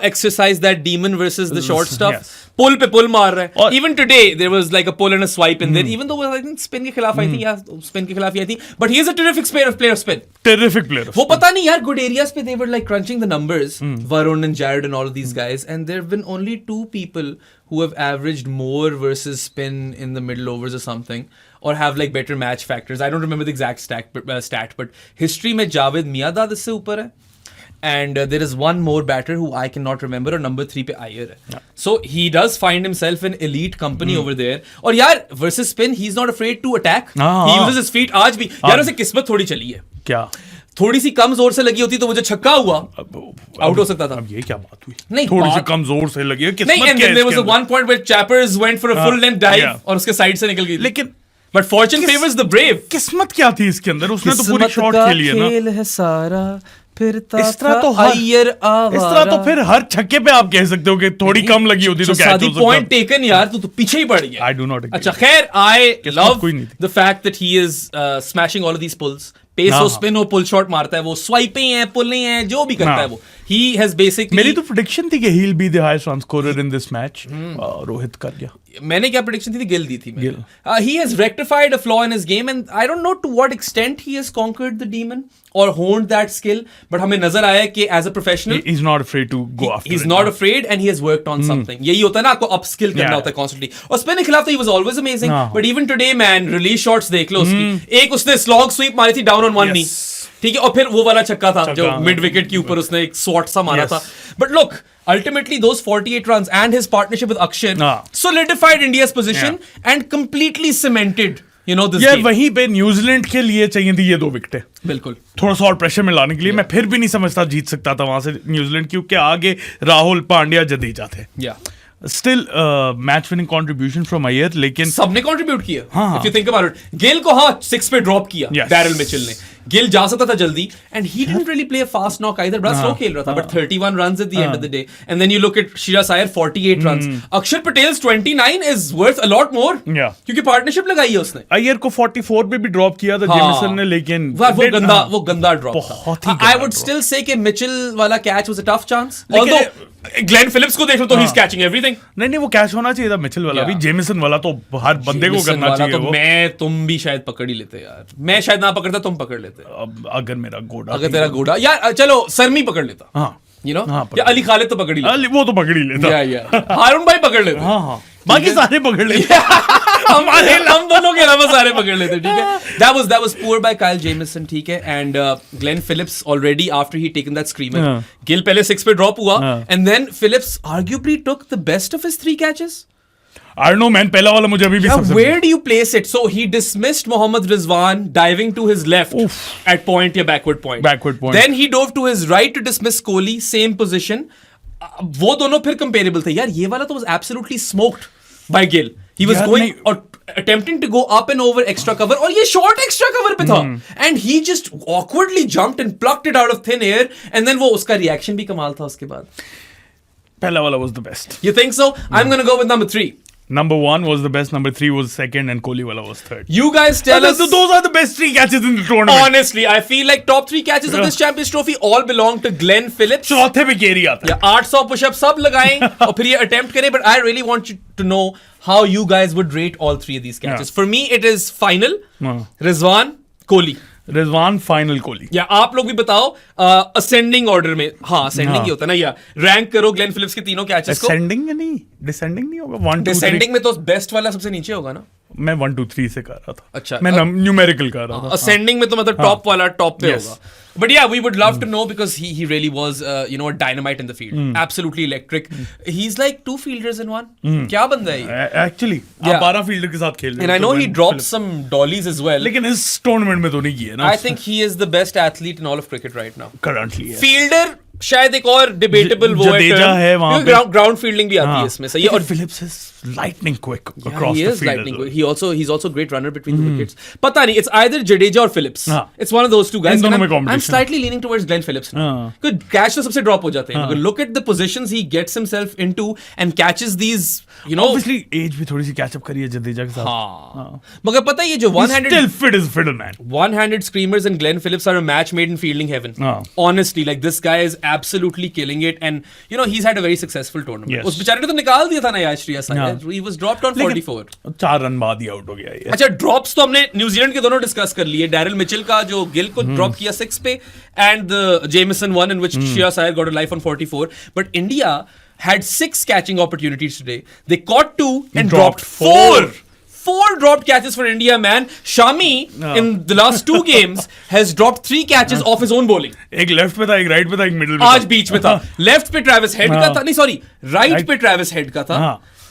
exercised that demon versus the short stuff. Yes. पुल पे पुल मार रहा है। Even today there was like a pull and a swipe in there, even though I think spin के खिलाफ आई थी, या spin के खिलाफ ही आई थी, but he is a terrific player of spin. Terrific player. वो पता नहीं यार, good areas पे they were like crunching the numbers, Varun and Jared and all of these guys, and there have been only 2 people who have averaged more versus spin in the middle overs or something, or have like better match factors. I don't remember the exact stat, but history में Javed my dad इससे ऊपर है, and there is one more batter who I cannot remember, और number 3 पे Iyer है। So he does find himself in elite company over there. और यार versus spin, he's not afraid to attack. He uses his feet आज भी। यार उसे किस्मत थोड़ी चली है। क्या? थोड़ी सी कम जोर से लगी होती तो मुझे छक्का हुआ, आउट हो सकता था। अब ये क्या बात हुई? नहीं, थोड़ी सी कम जोर से लगी है, किस्मत नहीं, and then there was a one point where Chappers went for a full length dive, और उसके साइड से निकल गई। लेकिन but fortune favors the brave. किस्मत क्या थी इसके अंदर? उसने तो पूरी शॉट खेली है ना। खेल है सारा, फिर इस तरह तो फिर हर छक्के पे आप कह सकते हो कि थोड़ी कम लगी होती तो क्या हो सकता। पॉइंट टेकन यार, तू तो पीछे ही पड़ गया। I do not agree. अच्छा खैर, I love the fact that he is smashing all of these pulls. Pace हो, स्पिन हो, पुल शॉट मारता है वो, स्वाइपें हैं, पुलें हैं, जो भी करता है वो। He has basically, मेरी तो प्रेडिक्शन थी कि he'll be the highest run scorer in this match. Rohit कर गया। मैंने क्या प्रेडिक्शन थी? गिल दी थी मैंने। He has rectified a flaw in his game, and I don't know to what extent he has conquered the demon or honed that skill, but हमें नजर आया कि as a professional he's not afraid to go after he's not afraid, and he has worked on something. यही होता है ना, आपको upskill करना होता है constantly। और स्पिन के खिलाफ तो he was always amazing, but even today man, release shots देख लो उसकी। एक उसने slog sweep मारी थी down on one knee, ठीक है, और फिर वो वाला छक्का था जो मिड विकेट के ऊपर उसने एक स्वॉट सा मारा था। But look, ultimately those 48 runs and his partnership with Akshay solidified India's position and completely cemented this यार game. वहीं पे न्यूजीलैंड के लिए चाहिए थी ये 2 विकेटें, बिल्कुल थोड़ा सा और प्रेशर में लाने के लिए। मैं फिर भी नहीं समझता जीत सकता था वहां से न्यूजीलैंड, क्योंकि आगे राहुल, पांड्या, जडेजा थे। Still match winning contribution from Iyer, लेकिन सबने कंट्रीब्यूट किया। If you think about it, Gill को 6 पे ड्रॉप किया डैरिल मिचेल ने, गिल जा सकता था जल्दी, and he didn't really play a fast knock either. बड़ा slow खेल रहा था, but 31 runs at the end of the day. And then you look at Shreyas Iyer, 48 runs. Akshar Patel's 29 is worth a lot more. Yeah. क्योंकि partnership लगाई है उसने. अय्यर को 44 पे भी ड्रॉप किया था जेमिसन ने, लेकिन वो गंदा ड्रॉप था. I would still say कि मिचेल वाला catch was a tough chance. Although Glenn Phillips को देख लो तो he's catching everything. नहीं वो कैच होना चाहिए था मिचेल वाला भी. जेमिसन वाला तो हर बंदे को करना चाहिए. तो मैं तुम भी शायद पकड़ ही लेते यार. मैं शायद ना पकड़ता, तुम पकड़ लेते. अगर तेरा घोड़ा यार, चलो सरमी पकड़ लेता. You know? या अली खालिद तो पकड़ ही लेता. वो तो पकड़ ही लेता. हारून भाई पकड़ लेते. बाकी सारे पकड़ लेते. हम दोनों के अलावा सारे पकड़ लेते. ठीक है. That was poor by Kyle Jamieson. ठीक है. And Glenn Phillips already after he taken that screamer, Gill पहले 6 पे ड्रॉप हुआ, and then Phillips arguably took the best of his 3 catches. I don't know man, पहला वाला मुझे अभी भी सबसे. Where do you place it? So he dismissed Mohammad Rizwan diving to his left at point या backward point. Then he dove to his right to dismiss Kohli, same position. वो दोनों फिर comparable थे यार. ये वाला तो was absolutely smoked by Gill. He was going or attempting to go up and over extra cover, और ये short extra cover पे था, and he just awkwardly jumped and plucked it out of thin air, and then वो उसका reaction भी कमाल था उसके बाद. पहला वाला was the best. You think so? I'm gonna go with number 3. Number 1 was the best, number 3 was second, and Kohli wala was third. You guys tell us. Those are the best 3 catches in the tournament. Honestly, I feel like top 3 catches of this Champions Trophy all belong to Glenn Phillips. चौथे पे केरी आता है. 800 push-ups सब लगाएं और फिर ये attempt करें. But I really want you to know how you guys would rate all 3 of these catches. For me, it is final. Rizwan, Kohli. Rizwan final Kohli. या आप लोग भी बताओ असेंडिंग ऑर्डर में. असेंडिंग ही होता है ना. या रैंक करो ग्लेन फिलिप्स के तीनों कैचेस को. असेंडिंग नहीं, डिसेंडिंग नहीं होगा. 1 2 डिसेंडिंग में तो बेस्ट वाला सबसे नीचे होगा ना. मैं 1 2 3 से कर रहा था. अच्छा, मैं न्यूमेरिकल कर रहा था. असेंडिंग में तो मतलब टॉप वाला टॉप पे होगा. But yeah, we would love to know because he really was a dynamite in the field. Absolutely electric. He's like 2 fielders in one. क्या बंदा है ये? Actually, आप 12 फील्डर के साथ खेल रहे हो. And I know he dropped some dollies as well. लेकिन इस टूर्नामेंट में तो नहीं किए ना. I think he is the best athlete in all of cricket right now. Currently, yeah. Fielder शायद एक और डिबेटेबल वो है वहां पे. ग्राउंड फील्डिंग भी आती है इसमें. सही है. और Phillips is lightning quick across the field. Lightning quick. He's also great runner between the wickets. पता नहीं, it's either Jadeja or Phillips. It's one of those two guys. I'm slightly leaning towards Glenn Phillips now. Because catch तो सबसे drop हो जाते हैं. Look at the positions he gets himself into and catches these. Obviously age भी थोड़ी सी catch up करी है जडेजा के साथ. मगर पता है ये जो still fit as fiddle man. One-handed screamers and Glenn Phillips are a match made in fielding heaven. Honestly, like this guy is absolutely killing it, and he's had a very successful tournament. उस बेचारे ने तो निकाल दिया था ना यार Shreyas Iyer. He was dropped on 44. 4 run बाद ही आउट हो गया ये. अच्छा, ड्रॉप्स तो हमने न्यूजीलैंड के दोनों डिस्कस कर लिए. डैरिल मिचेल का जो गिल को ड्रॉप किया 6 पे, and the Jameson one in which Shreyas Iyer got a life on 44. But India had 6 catching opportunities today. They caught 2 and dropped 4. 4 dropped catches for India, man. Shami in the last 2 games has dropped 3 catches off his own bowling. एक left पे था, एक right पे था, एक middle में. आज बीच में था. लेफ्ट पे ट्रेविस हेड का था. नहीं सॉरी, राइट पे ट्रेविस हेड का था.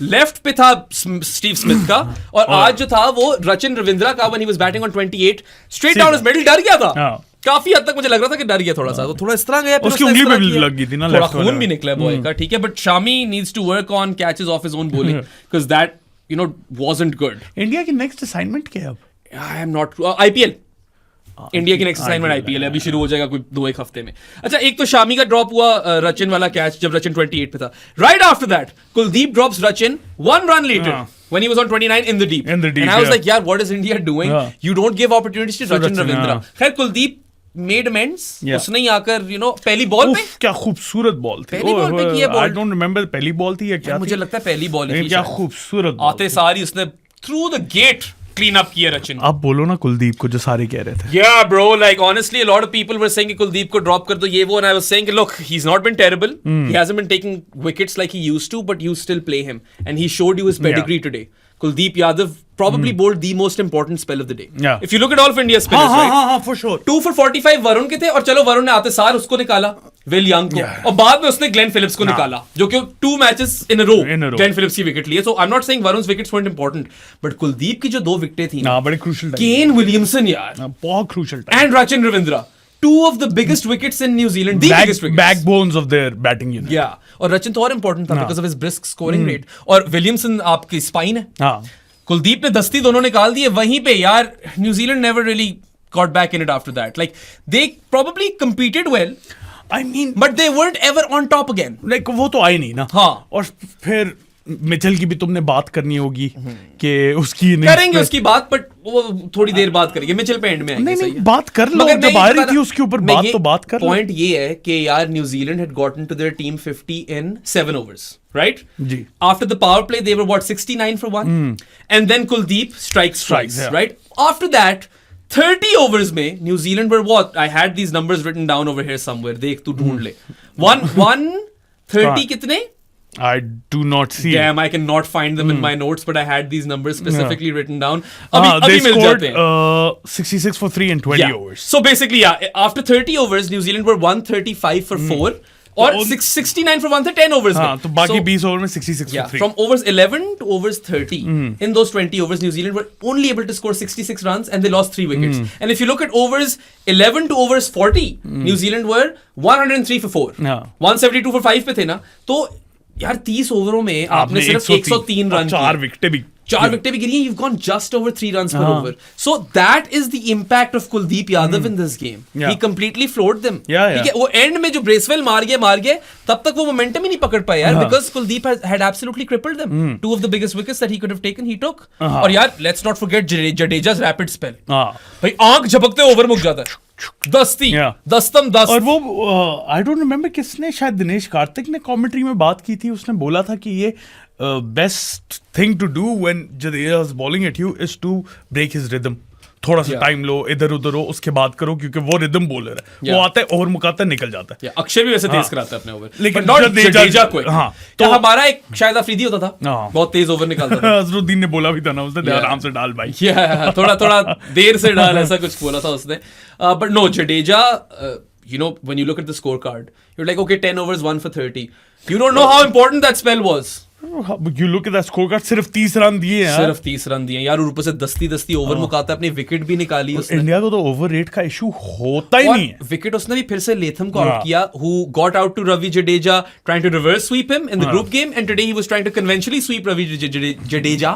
लेफ्ट पे था स्टीव स्मिथ का. और आज जो था वो रचिन रविंद्रा का. when he was batting on 28 straight down his middle. डर गया था काफी हद तक. मुझे लग रहा था कि डर गया थोड़ा सा. तो थोड़ा इस तरह गया, उसकी उंगली पे भी लग गई थी ना. थोड़ा खून भी निकला बॉय का. ठीक है, but Shami needs to work on catches off his own bowling because that wasn't good. India की नेक्स्ट असाइनमेंट क्या है अब? I am not IPL. India की नेक्स्ट असाइनमेंट आईपीएल है. अभी शुरू हो जाएगा कोई 2-1 हफ्ते में. अच्छा, एक तो शामी का ड्रॉप हुआ रचिन वाला कैच जब रचिन 28 पे था. Right after that Kuldeep drops Rachin 1 run later when he was on 29 in the deep. And I was like, यार, what is India doing? You don't give opportunities to Rachin Ravindra. खैर, कुलदीप made amends. उसने ही आकर पहली ball पे क्या खूबसूरत ball थी. पहली बॉल पे किया बॉल. I don't remember पहली बॉल थी या क्या. मुझे लगता है पहली बॉल थी. क्या खूबसूरत आते सारी उसने through the gate clean up किया रचिन. आप बोलो ना कुलदीप को, जो सारे कह रहे थे. Yeah, bro, like honestly a lot of people were saying कि कुलदीप को ड्रॉप कर दो ये वो, and I was saying look, he's not been terrible. He hasn't been taking wickets like he used to, but you still play him, and he showed you his pedigree today. Kuldeep Yadav probably bowled the most important spell of the day. Yeah. If you look at all of India's spinners, right? For sure. 2 for 45 Varun के थे, और चलो वरुण ने आते सार उसको निकाला, will young को, और बाद में उसने ग्लेन फिलिप्स को निकाला, जो कि 2 matches in a row Glenn Phillips की विकेट लिए. So I am not saying वरुण's विकेट्स weren't important, बट कुलदीप की जो 2 विकेटें थी ना, बड़े क्रूशियल टाइम. केन विलियमसन यार, बहुत crucial time. And Rachin Ravindra, 2 of the biggest wickets in New Zealand, the biggest wickets, backbones of their batting unit. Yeah, और रचिन तो और important था because of his brisk scoring rate, और विलियमसन आपकी spine है. कुलदीप ने दस्ती दोनों निकाल दिए वहीं पे यार. New Zealand never really got back in it after that. Like, they probably competed well, I mean, but they weren't ever on top again. like वो तो आई नहीं ना. हाँ. और फिर मिचेल की भी तुमने बात करनी होगी कि उसकी करेंगे उसकी बात, बट वो थोड़ी देर बात करेंगे. मिचेल पे एंड में आएंगे. नहीं बात कर लो. जब आ रही थी उसके ऊपर बात तो बात कर लो. पॉइंट ये है कि यार New Zealand had gotten to their team 50 in 7 overs, right? जी. After the power play they were what, 69 for 1, and then Kuldeep strikes twice, yeah. right? After that 30 overs में New Zealand were what? I had these numbers written down over here somewhere. देख तू ढूंढ ले. 130 कितने? I do not see. Damn, I cannot find them in my notes, but I had these numbers specifically written down. They अभी मिल scored जाते हैं. 66 for 3 in 20 overs. So basically, yeah, after 30 overs, New Zealand were 135 for 4 और 69 for 1 थे 10 overs हाँ, में. तो बाकी So, 20 over में 66 yeah, for 3. from overs 11 to overs 30, in those 20 overs, New Zealand were only able to score 66 runs and they lost 3 wickets. And if you look at overs 11 to overs 40, New Zealand were 103 for 4. Yeah. 172 for 5 पे थे ना. तो यार 30 ओवरों में आपने सिर्फ 103 run 4 विकेटें भी 4 विकेटें भी गिरी हैं. You've gone just over 3 runs per over. So that is the impact of Kuldeep Yadav in this game. Yeah. He completely floored them. Yeah. ठीक है, वो एंड में जो ब्रेसवेल मार गए तब तक वो मोमेंटम ही नहीं पकड़ पाए यार, because Kuldeep had absolutely crippled them. 2 of the biggest wickets that he could have taken, he took. और यार let's not forget Jadeja's rapid spell. भाई आंख झपकते ओवर मुक जाता है. दस्तम दस्त. और वो आई डोंट रिमेम्बर किसने, शायद दिनेश कार्तिक ने कमेंट्री में बात की थी. उसने बोला था कि ये best thing to do when Jadeja is bowling at you is to break his rhythm. थोड़ा सा टाइम लो, इधर उधर हो, उसके बाद करो, क्योंकि वो रिदम बॉलर है. वो आता है ओवर मुकाता है, निकल जाता है. अक्षय भी वैसे तेज कराता है अपने ओवर, लेकिन नॉट जडेजा को. हाँ, तो हमारा एक शायद अफरीदी होता था, बहुत तेज ओवर निकालता था. अजरुद्दीन ने बोला भी था ना उसने, आराम से डाल भाई. थोड़ा देर से डाल, ऐसा कुछ बोला था उसने. But no, Jadeja, you know, when you look at the scorecard, you're like, okay, 10 overs, 1 for 30. You don't know how important that spell was. You look at that scorecard, सिर्फ 30 रन दिए यार. सिर्फ 30 रन दिए यार, और ऊपर से दस्ती ओवर मुकाता है, अपनी विकेट भी निकाली उसने. इंडिया को तो ओवर रेट का इशू होता ही नहीं है. विकेट उसने भी फिर से लेथम को आउट किया, who got out to Ravi Jadeja trying to reverse sweep him in the group game, and today he was trying to conventionally sweep Ravi Jadeja.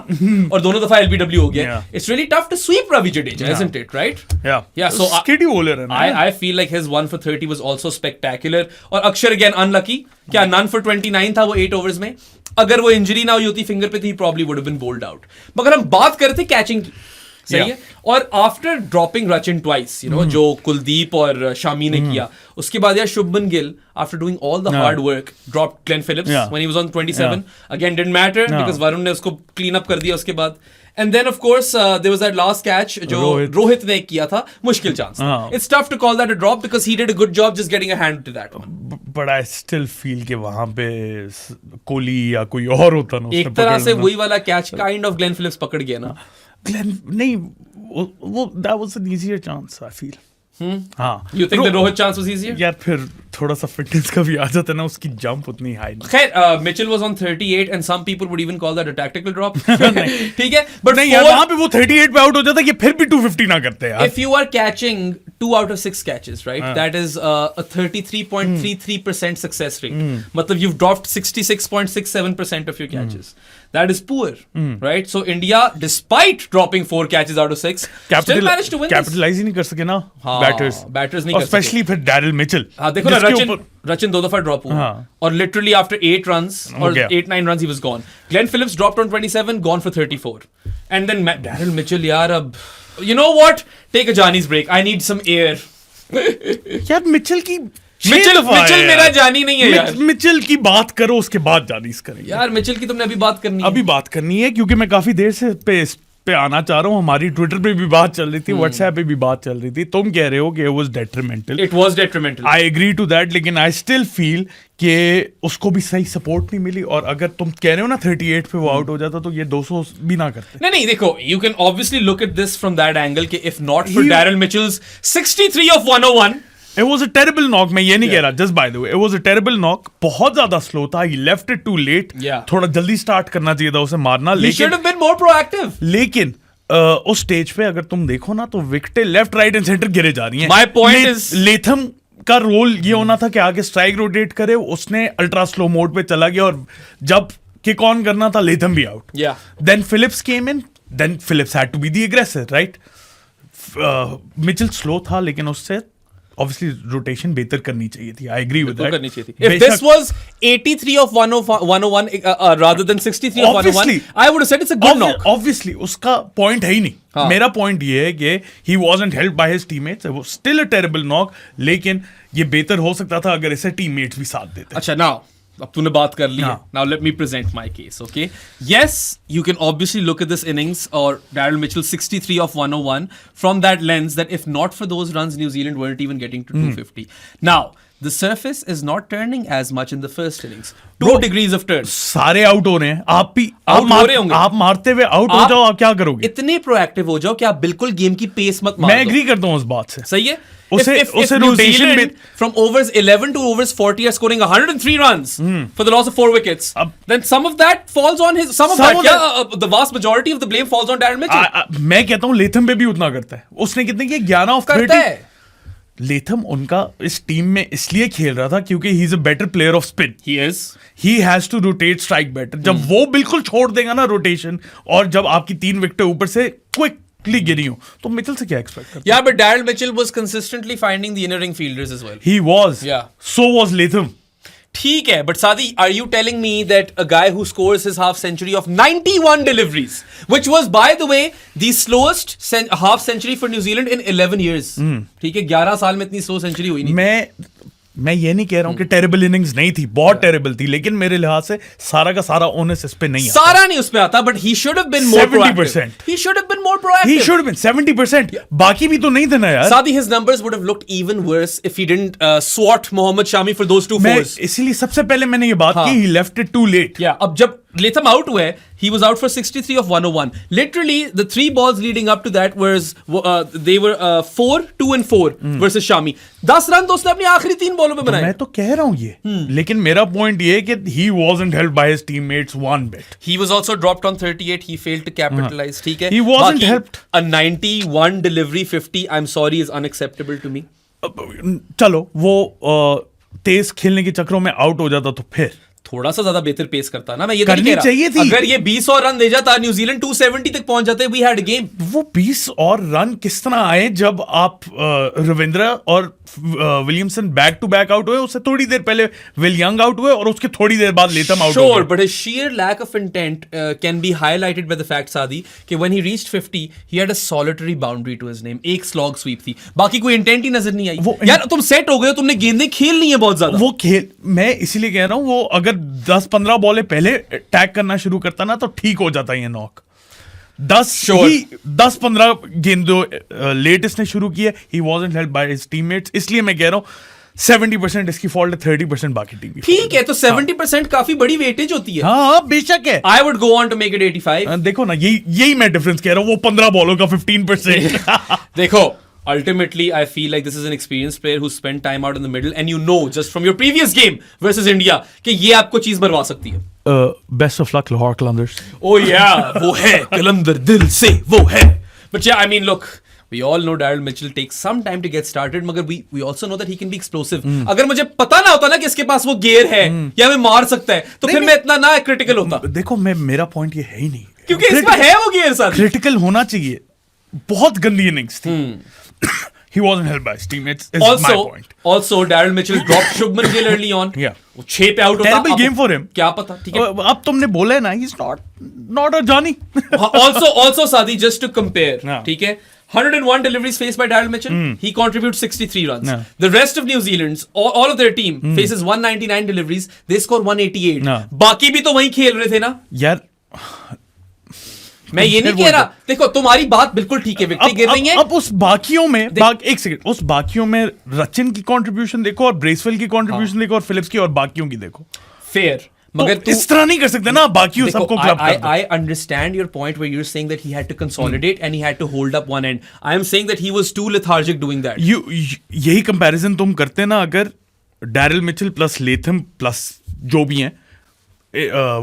और दोनों दफा LBW हो गया. It's really tough to sweep Ravi Jadeja, isn't it, right? Yeah. So skitty bowler है ना. I feel like his 1 for 30 was also spectacular. और अक्षर again unlucky. क्या none for 29 था वो 8 overs में. अगर वो इंजरी ना हुई होती फिंगर पे, तो ही probably would have been bowled out. मगर हम बात करते कैचिंग की, सही है. और after dropping Rachin twice, you know, जो कुलदीप और शामी ने किया, उसके बाद यार Shubman Gill, after doing all the hard work, dropped Glenn Phillips when he was on 27. Again didn't matter because Varun ने उसको क्लीन अप कर दिया उसके बाद. And then of course there was that last catch जो रोहित ने किया था, मुश्किल chance. It's tough to call that a drop because he did a good job just getting a hand to that one. But I still feel कि वहाँ पे कोहली या कोई और होता ना, एक तरह से वही वाला catch kind of Glenn Phillips पकड़ गया ना. ग्लेन नहीं, वो that was an easier chance I feel. हाँ. You think the Rohit chance was easier? यार फिर थोड़ा सा फिटनेस का भी आ जाता है ना, उसकी जंप उतनी हाई नहीं. खैर Mitchell was on 38 and some people would even call that a tactical drop. ठीक है, but नहीं यार, वहाँ पे वो 38 पे आउट हो जाता है कि फिर भी 250 ना करते यार. If you are catching 2 out of 6 catches, right? That is a 33.33% success rate. मतलब you've dropped 66.67% of your catches. That is poor, right? So India, despite dropping 4 catches out of 6, still managed to win. Capitalize ही नहीं कर सके ना batters नहीं कर सके. Specially फिर Daryl Mitchell. हाँ, देखो ना, रचिन 2 दफा ड्रॉप हुआ, और literally after 8 runs or 8-9 runs he was gone. Glenn Phillips dropped on 27, gone for 34. And then Daryl Mitchell, यार अब, you know what? Take a Johnny's break. I need some air. यार Mitchell की Mitchell मेरा जानी नहीं है यार. Mitchell की बात करो, उसके बाद जानीस करेंगे. यार मिचेल की तुमने अभी बात करनी है, क्योंकि मैं काफी देर से पे आना चाह रहा हूँ. हमारी ट्विटर पे भी बात चल रही थी, व्हाट्सएप पे भी बात चल रही थी. तुम कह रहे हो कि it was detrimental. I agree to that, लेकिन I still feel कि उसको भी सही सपोर्ट नहीं मिली. और अगर तुम कह रहे हो ना 38 पे वो आउट हो जाता तो ये 200 भी ना करते. नहीं देखो, you can obviously look at this from that angle कि if not for Daryl Mitchell's 63 of 101. It was a terrible knock. मैं ये नहीं कह रहा, just by the way, it was a terrible knock. बहुत ज्यादा स्लो था. He left it too late. थोड़ा जल्दी स्टार्ट करना चाहिए था उसे मारना. He should have been more proactive. लेकिन उस स्टेज पे अगर तुम देखो ना, तो विकेटें लेफ्ट राइट एंड सेंटर गिरे जा रही हैं. My point is, लेथम का रोल ये होना था कि आगे स्ट्राइक रोटेट करे. उसने अल्ट्रा स्लो मोड पे चला गया, और जब किक ऑन करना था लेथम भी out. Then Phillips came in. Then Phillips had to be the aggressor, right? Mitchell slow था, लेकिन उससे ऑब्वियसली रोटेशन बेहतर करनी चाहिए थी. I agree with that. करनी चाहिए थी. If this was 83 of 101 rather than 63 of 101, I would have said it's a good knock. Obviously उसका पॉइंट है ही नहीं. मेरा पॉइंट ये है कि he wasn't helped by his teammates. वो still a terrible knock, लेकिन ये बेहतर हो सकता था अगर इसे टीममेट्स भी साथ देते. अच्छा, now अब तूने बात कर ली है. Now let me present my case, okay? Yes, you can obviously look at this innings or Daryl Mitchell 63 of 101 from that lens that if not for those runs, New Zealand weren't even getting to 250. Now, the surface is not turning as much in the first innings. 2 degrees of turn. सारे out हो रहे हैं. आप भी out हो रहे होंगे. आप मारते हुए आउट हो जाओ, आप क्या करोगे? इतने प्रोएक्टिव हो जाओ कि आप बिल्कुल गेम की पेस मत मार दो. मैं एग्री करता हूँ उस बात से. सही है. उसे New rotation Zealand from overs 11 to overs 40 are scoring 103 runs for the loss of 4 wickets, then some of that falls on his. The vast majority of the blame falls on Darren Mitchell. मैं कहता हूँ Latham पे भी उतना करता है. उसने कितने किए? 11 ऑफ 30. लेथम उनका इस टीम में इसलिए खेल रहा था क्योंकि he is a better player of spin. He has to rotate strike better. जब वो बिल्कुल छोड़ देगा ना रोटेशन, और जब आपकी 3 विकेट ऊपर से क्विकली गिरी हो, तो मिचेल से क्या एक्सपेक्ट करते? Yeah, but Daryl Mitchell was consistently finding the inner ring fielders as well. He was. Yeah. So was Latham. ठीक है, but Sadi, are you telling me that a guy who scores his half century of 91 deliveries, which was by the way the slowest half century for New Zealand in 11 years, ठीक है, 11 साल में इतनी slow century हुई नहीं. मैं ये नहीं कह रहा हूँ कि टेरेबल इनिंग्स नहीं थी, बहुत टेरेबल थी, लेकिन मेरे लिहाज से सारा का सारा ओनस इस पे नहीं आता. सारा नहीं उस पे आता, but he should have been more proactive. He should have been more proactive. He should have been 70%. बाकी भी तो नहीं थे ना यार. Sadi, his numbers would have looked even worse if he didn't swat Mohammad Shami for those 2 fours. इसीलिए सबसे पहले मैंने ये बात की, he left it too late. Yeah, अब जब Latham out हुए, he was out for 63 of 101. Literally, the 3 balls leading up to that they were 4, 2 and 4 versus Shami. 10 run तो उसने अपनी आखिरी 3 बॉलों में बनाए. मैं तो कह रहा हूँ ये, लेकिन मेरा पॉइंट ये है कि he wasn't helped by his teammates one bit. He was also dropped on 38. He failed to capitalize. ठीक है. He wasn't helped. A 91 delivery 50, I'm sorry, is unacceptable to me. चलो वो तेज खेलने के चक्रों में आउट हो जाता तो फिर थोड़ा सा ज्यादा बेहतर पेस करता ना. मैं ये नहीं कह रहा. चाहिए थी. अगर ये 20 और रन दे जाता, न्यूजीलैंड 270 तक पहुंच जाते. We had a game. वो 20 और रन किस तरह आए जब आप रविंद्र और Williamson back to back out हुए? उससे थोड़ी देर पहले विल यंग आउट हुए और उसके थोड़ी देर बाद लेथम आउट हुए. Sure, but his sheer lack of intent can be highlighted by the fact, Sadi, कि when he reached 50, he had a solitary boundary to his name. एक slog sweep थी, बाकी कोई इंटेंट ही नजर नहीं आई. यार तुम सेट हो गए हो, तुमने गेंदें खेल ली है बहुत ज्यादा. वो खेल, मैं इसीलिए कह रहा हूँ, वो अगर 10-15 बॉलें पहले टैग करना शुरू करता ना तो ठीक हो जाता ये नॉक. 10-15 गेंदों लेट इसने शुरू किए. ही wasn't helped by his teammates. इसलिए मैं कह रहा हूँ 70% इसकी फॉल्ट है, 30% बाकी टीम की. ठीक है, तो 70% काफी बड़ी वेटेज होती है. हाँ बेशक है. I would go on to make it 85. देखो ना, यही मैं डिफरेंस कह रहा हूँ. वो 15 बॉलों का 15%. देखो, ultimately I feel like this is an experienced player who spent time out in the middle, and you know just from your previous game versus India कि ये आपको चीज मरवा सकती है. Best of luck Lahore Qalandars. Oh yeah, वो है कलंदर, दिल से वो है. But yeah, I mean look, we all know Daryl Mitchell takes some time to get started, मगर we also know that he can be explosive. अगर मुझे पता ना होता ना कि इसके पास वो गियर है या हमें मार सकता है, तो फिर मैं इतना ना क्रिटिकल होता. देखो, मेरा पॉइंट ये है ही नहीं, क्योंकि इसमें है वो गियर. साथ क्रिटिकल होना चाहिए. बहुत गंदी इनिंग्स थी. He wasn't helped by his teammates. My point. Also, Daryl Mitchell dropped Shubman Gill early on. Yeah. वो 6 पे आउट होता. Terrible game for him. क्या पता. ठीक है. अब तुमने बोला है ना, he's not a Johnny. Also, Sadi, just to compare. ठीक है. 101 deliveries faced by Daryl Mitchell. He contributes 63 runs. The rest of New Zealand's, all of their team faces 199 deliveries. They score 188. बाकी भी तो वही खेल रहे थे ना. यार, मैं ये नहीं कह रहा. देखो, तुम्हारी बात बिल्कुल ठीक है, विकेट गिर रही है. अब उस बाकियों में एक सेकंड, उस बाकियों में रचिन की कंट्रीब्यूशन देखो और ब्रेसवेल की कंट्रीब्यूशन देखो और फिलिप्स की और बाकियों की देखो. फेयर, मगर इस तरह नहीं कर सकते ना. बाकियों सबको क्लब कर दो. I understand your point where you're saying that he had to consolidate and he had to hold up one end. I am saying that he was too lethargic doing that. यही comparison तुम करते ना अगर Daryl Mitchell plus Latham plus जो भी हैं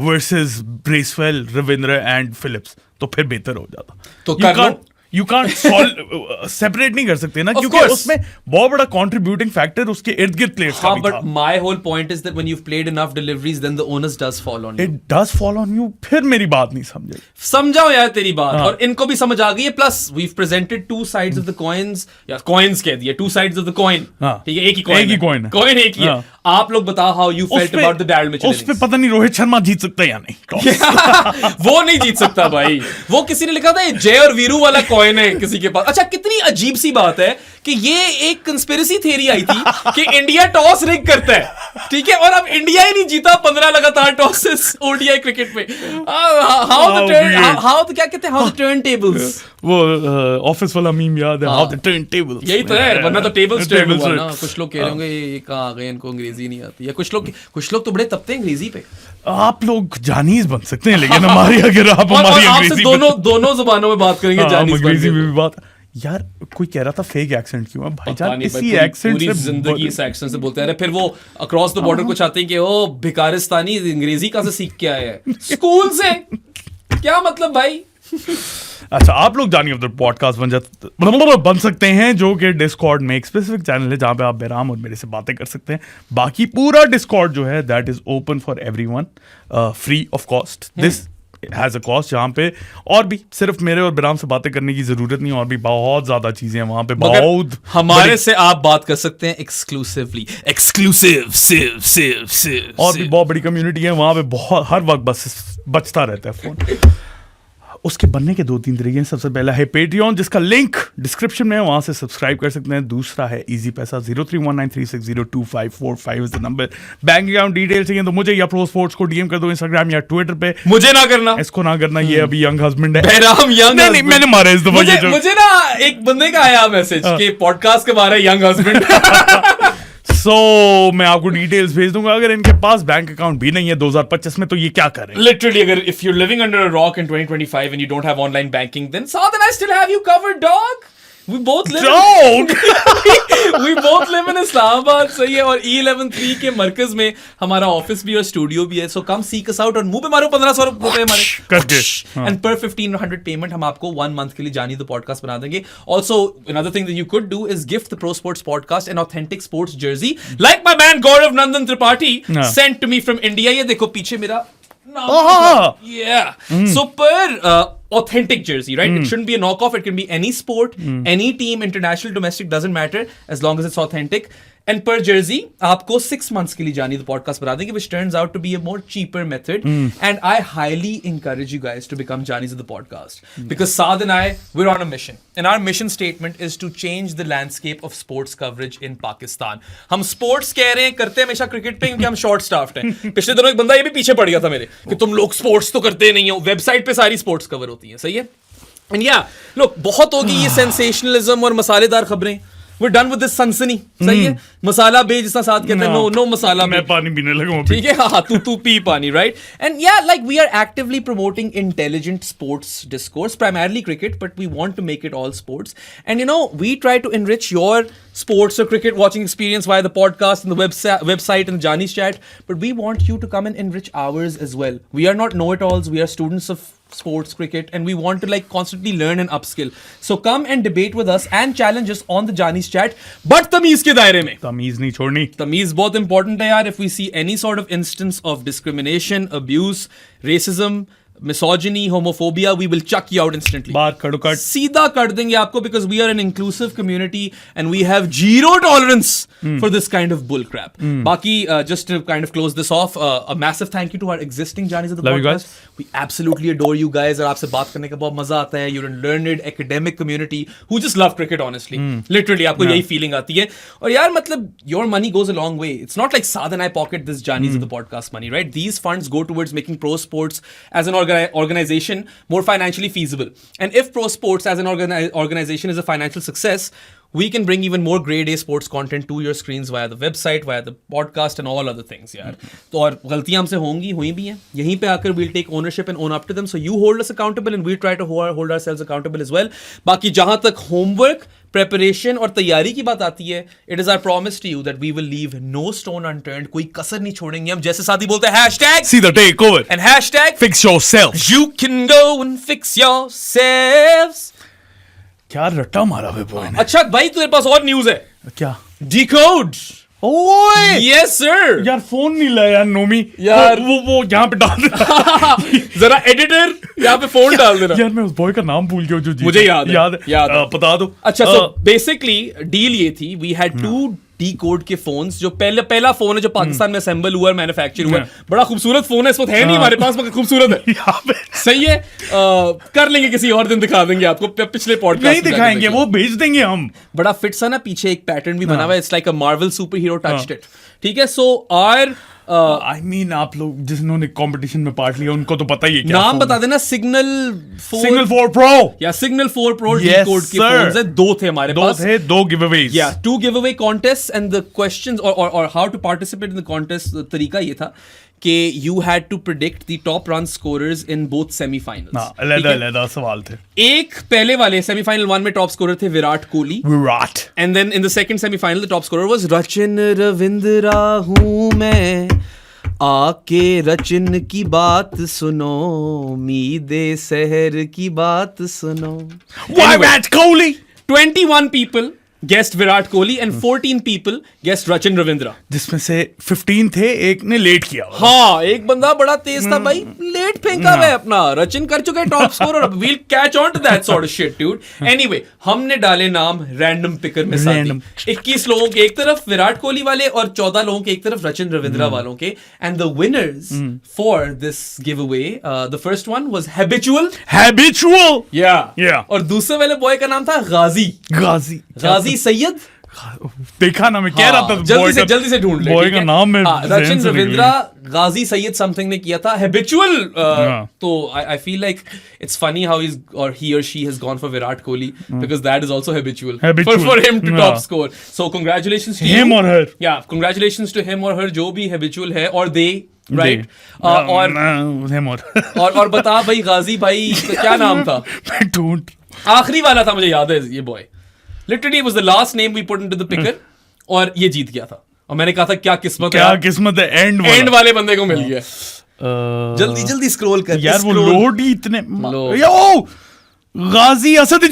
versus Bracewell, Ravindra and Phillips, तो फिर बेहतर हो जाता. तो यू कांट सेपरेट नहीं कर सकते ना, Of क्योंकि course. उसमें बहुत बड़ा कंट्रीब्यूटिंग फैक्टर उसके इर्द गिर्द प्लेयर्स का हाँ, भी but था. my whole point is that when you've played enough deliveries, then the onus does fall on you. It does fall on you. फिर मेरी बात नहीं समझे. समझाओ यार तेरी बात. हाँ. और इनको भी समझ आ गई है. Plus we've presented two sides of the coins, या coins कह दिए, two sides of the coin. हाँ. ठीक है, एक ही coin एक ही है. coin है. Coin एक ही है. हाँ. आप लोग बताओ how you felt about the Daryl Mitchell उस पे innings. पता नहीं रोहित शर्मा जीत सकता है या नहीं. वो नहीं जीत सकता भाई. वो किसी ने लिखा था ये जय और वीरू वाला कॉइन है किसी के पास. अच्छा, कितनी अजीब सी बात है कि ये एक कंस्पिरेसी थ्योरी आई थी कि इंडिया टॉस रिग करता है, ठीक है, और अब इंडिया ही नहीं जीता 15 लगातार टॉसेस ओडीआई क्रिकेट में. हाउ क्या कहते हैं, हाउ द टर्न टेबल्स. वो ऑफिस वाला मीम याद है, हाउ द टर्न टेबल्स. यही तो है, वरना तो टेबल्स टर्न Tables हुआ turn. ना. कुछ लोग कह रहे होंगे ये कहाँ आ गए, इनको अंग्रेजी नहीं आती. या कुछ लोग तो बड़े तपते हैं अंग्रेजी पे. आप लोग जानीज बन सकते हैं, लेकिन हमारी अगर आप और हमारी आपसे अंग्रेजी दोनों जुबानों में बात करेंगे. जानीज बन अंग्रेजी के. में भी बात. यार कोई कह रहा था फेक एक्सेंट क्यों है पता भाईजान, नहीं, इसी पूरी- एक्सेंट पूरी से जिंदगी इस एक्सेंट से बोलते हैं. फिर वो अक्रॉस द बॉर्डर को चाहते हैं कि ओ भिकारिस्तानी अंग्रेजी कहाँ से सीख के आया है, स्कूल से. क्या मतलब भाई. अच्छा, आप लोग जानिए उधर पॉडकास्ट बन सकते हैं, जो कि डिस्कॉर्ड में एक स्पेसिफिक चैनल है जहां पे आप बेराम और मेरे से बातें कर सकते हैं. बाकी पूरा डिस्कॉर्ड जो है that is open for everyone, free of cost. This has a cost, जहां पे और भी सिर्फ मेरे और बेराम से बातें करने की जरूरत नहीं, और भी बहुत ज्यादा चीजें हैं वहां पे. बहुत हमारे से आप बात कर सकते हैं एक्सक्लूसिवली. एक्सक्लूसिव सिव सिव सिव. और भी बहुत बड़ी कम्युनिटी है वहां पे. बहुत हर वक्त बस बचता रहता है फोन. उसके बनने के 2-3 तरीके हैं. सबसे पहला है पेट्रियन, जिसका लिंक डिस्क्रिप्शन में है, वहां से सब्सक्राइब कर सकते हैं. दूसरा है इजी पैसा, 031936025545 is the number. Bank account detail चाहिए तो मुझे या प्रो स्पोर्ट्स को डीएम कर दो इंस्टाग्राम या ट्विटर पे. मुझे ना करना, इसको ना करना, ये अभी यंग हस्बैंड है. बेराम यंग. नहीं, मैंने मारा इस दफा. मुझे ना एक बंदे का आया मैसेज कि पॉडकास्ट के बारे यंग हस्बैंड. सो मैं आपको डिटेल्स भेज दूंगा. अगर इनके पास बैंक अकाउंट भी नहीं है 2025 में, तो ये क्या करें. Literally, अगर if you're living under a rock in 2025 and you don't have online banking, then Sadhan, I still have you covered, dog. We both live. Dog! We both live in Islamabad, सही है. और E11 के मरकज में हमारा office भी और studio भी है. So come seek us out और मुंह पे मारो 1500 रुपए हमारे करके. And per 1500 payment हम आपको 1 month के लिए जानी द पॉडकास्ट बना देंगे. Also, another thing that you could do is gift the Pro Sports podcast an authentic sports jersey, like my man Gaurav Nandan Tripathi sent to me from India. ये देखो पीछे मेरा नाम. Yeah. So per authentic jersey, right? It shouldn't be a knockoff. It can be any sport, any team, international, domestic, doesn't matter, as long as it's authentic. And per jersey, आपको 6 months के लिए जानी the podcast बना देंगे, which turns out to be a more cheaper method. And I highly encourage you guys to become Janis of the podcast. Because Saad and I, we're on a mission. And our mission statement is to change the landscape of sports coverage in Pakistan. हम sports कह रहे हैं, करते हमेशा cricket पे, क्योंकि हम short staffed हैं. पिछले दिनों एक बंदा ये भी पीछे पड़ गया था मेरे, कि तुम लोग sports तो करते नहीं हो. वेबसाइट पे सारी sports cover होती है, सही है. And yeah, look, बहुत होगी ये sensationalism और मसालेदार खबरें. We're done with this सनसनी, सही है. मसाला बे जिसका साथ कहते हैं, नो मसाला. मैं पानी पीने लगा. ठीक है, हाँ, तू पी पानी, right? And yeah, like we are actively promoting intelligent sports discourse, primarily cricket, but we want to make it all sports. And you know, we try to enrich your sports or cricket watching experience via the podcast and the website and Jani's chat, but we want you to come and enrich ours as well. We are not know-it-alls. We are students of sports cricket, and we want to like constantly learn and upskill. So come and debate with us and challenge us on the Jani's chat, but तमीज के दायरे में. तमीज नहीं छोड़नी. तमीज बहुत important है यार. If we see any sort of instance of discrimination, abuse, racism, misogyny, homophobia, we will chuck you out instantly. बार कड़ो कट. सीधा कर देंगे आपको, because we are an inclusive community and we have zero tolerance for this kind of bull crap. बाकी just to kind of close this off, a massive thank you to our existing Janis of the Love you podcast. We absolutely adore you guys और आपसे बात करने का बहुत मजा आता है. You're a learned academic community who just love cricket, honestly. Literally आपको यही feeling आती है. और यार मतलब your money goes a long way. It's not like Saad and I pocket this Janis of the podcast money, right? These funds go towards making Pro Sports as an organization more financially feasible. And if Pro Sports as an organization is a financial success, we can bring even more grade A sports content to your screens via the website, via the podcast and all other things, यार. तो और गलतियां हमसे होंगी, हुई भी हैं. यहीं पे आकर we'll take ownership and own up to them. So you hold us accountable and we try to hold ourselves accountable as well. बाकी जहां तक homework, preparation और तैयारी की बात आती है, it is our promise to you that we will leave no stone unturned. कोई कसर नहीं छोड़ेंगे हम. जैसे साथी बोलते हैं, hashtag See the takeover. and hashtag Fix yourself. you can go and fix yourselves. क्या रट्टा मारा है बॉय ने। अच्छा भाई तेरे पास और न्यूज है, क्या? डिकोड। ओए यस सर। यार फोन नहीं लाया यार नोमी यार। वो यहाँ पे डाल देना। जरा एडिटर यहाँ पे फोन डाल देना। यार मैं उस बॉय का नाम भूल गया जो जीता। मुझे याद है। बता दो। अच्छा सो बेसिकली डील ये थी, वी हैड टू डी-कोड के फोन्स, जो पहला फोन है जो पाकिस्तान में असेंबल हुआ, मैन्युफैक्चर हुआ, बड़ा खूबसूरत फोन है, इस वक्त है नहीं हमारे पास मगर खूबसूरत है। यहाँ पे सही है, कर लेंगे किसी और दिन, दिखा देंगे आपको, पिछले पॉडकास्ट नहीं दिखाएंगे, वो भेज देंगे हम। बड़ा फिट सा ना, पीछे एक पैटर्न भी बना हुआ है, it's like a Marvel super hero touched it. ठीक है, सो आर आई मीन आप लोग जिन्होंने कंपटीशन में पार्ट लिया उनको तो पता ही है क्या नाम बता देना। सिग्नल 4 प्रो या सिग्नल 4 प्रो Yes, कोड के sir. फोन्स है, दो थे हमारे पास। दो giveaways. Yeah, 2 giveaway contests and the questions or how to participate in the contest, तरीका ये था कि you had to predict the top run scorers in both semi-finals. अलग सवाल थे। एक पहले वाले semi-final 1 में टॉप स्कोरर थे Virat Kohli, Virat, and then in the second semi-final the top scorer was Rachin Ravindra हूँ मैं, आके रचिन की बात सुनो, उम्मीदे शहर की बात सुनो। Virat Kohli. 21 people guessed Virat Kohli and 14 people guessed Rachin Ravindra, जिसमें से 15 थे, एक ने लेट किया। हाँ एक बंदा बड़ा तेज था भाई, लेट फेंका हुआ है अपना, रचिन कर चुके हैं top scorer, we'll catch on to that sort of shit dude. Anyway हमने डाले नाम रैंडम पिकर में साथी, 21 लोगों के एक तरफ विराट कोहली वाले और 14 लोगों के एक तरफ रचिन रविंद्रा वालों के, and the winners for this give away, the first one was habitual. Yeah. और दूसरे वाले बॉय का नाम था गाजी सैयद। देखा ना, मैं कह रहा था जल्दी से ढूंढ ले, बॉय का नाम में रचिन रविंद्रा गाजी सैयद समथिंग ने किया था हैबिचुअल। तो आई feel like it's funny how he or she has gone for Virat Kohli because that is also habitual for him to top score. So congratulations to him or her. Yeah, congratulations to him or her जो भी habitual है, और they right. और बता भाई गाजी भाई का क्या नाम था? आखिरी वाला था, मुझे याद है ये boy, literally was the last name we put into the picker, और ये जीत गया था। और मैंने कहा था क्या किस्मत है, एंड वाले बंदे को मिल गया। जल्दी स्क्रॉल कर यार, वो लोड ही इतने Ghazi Asad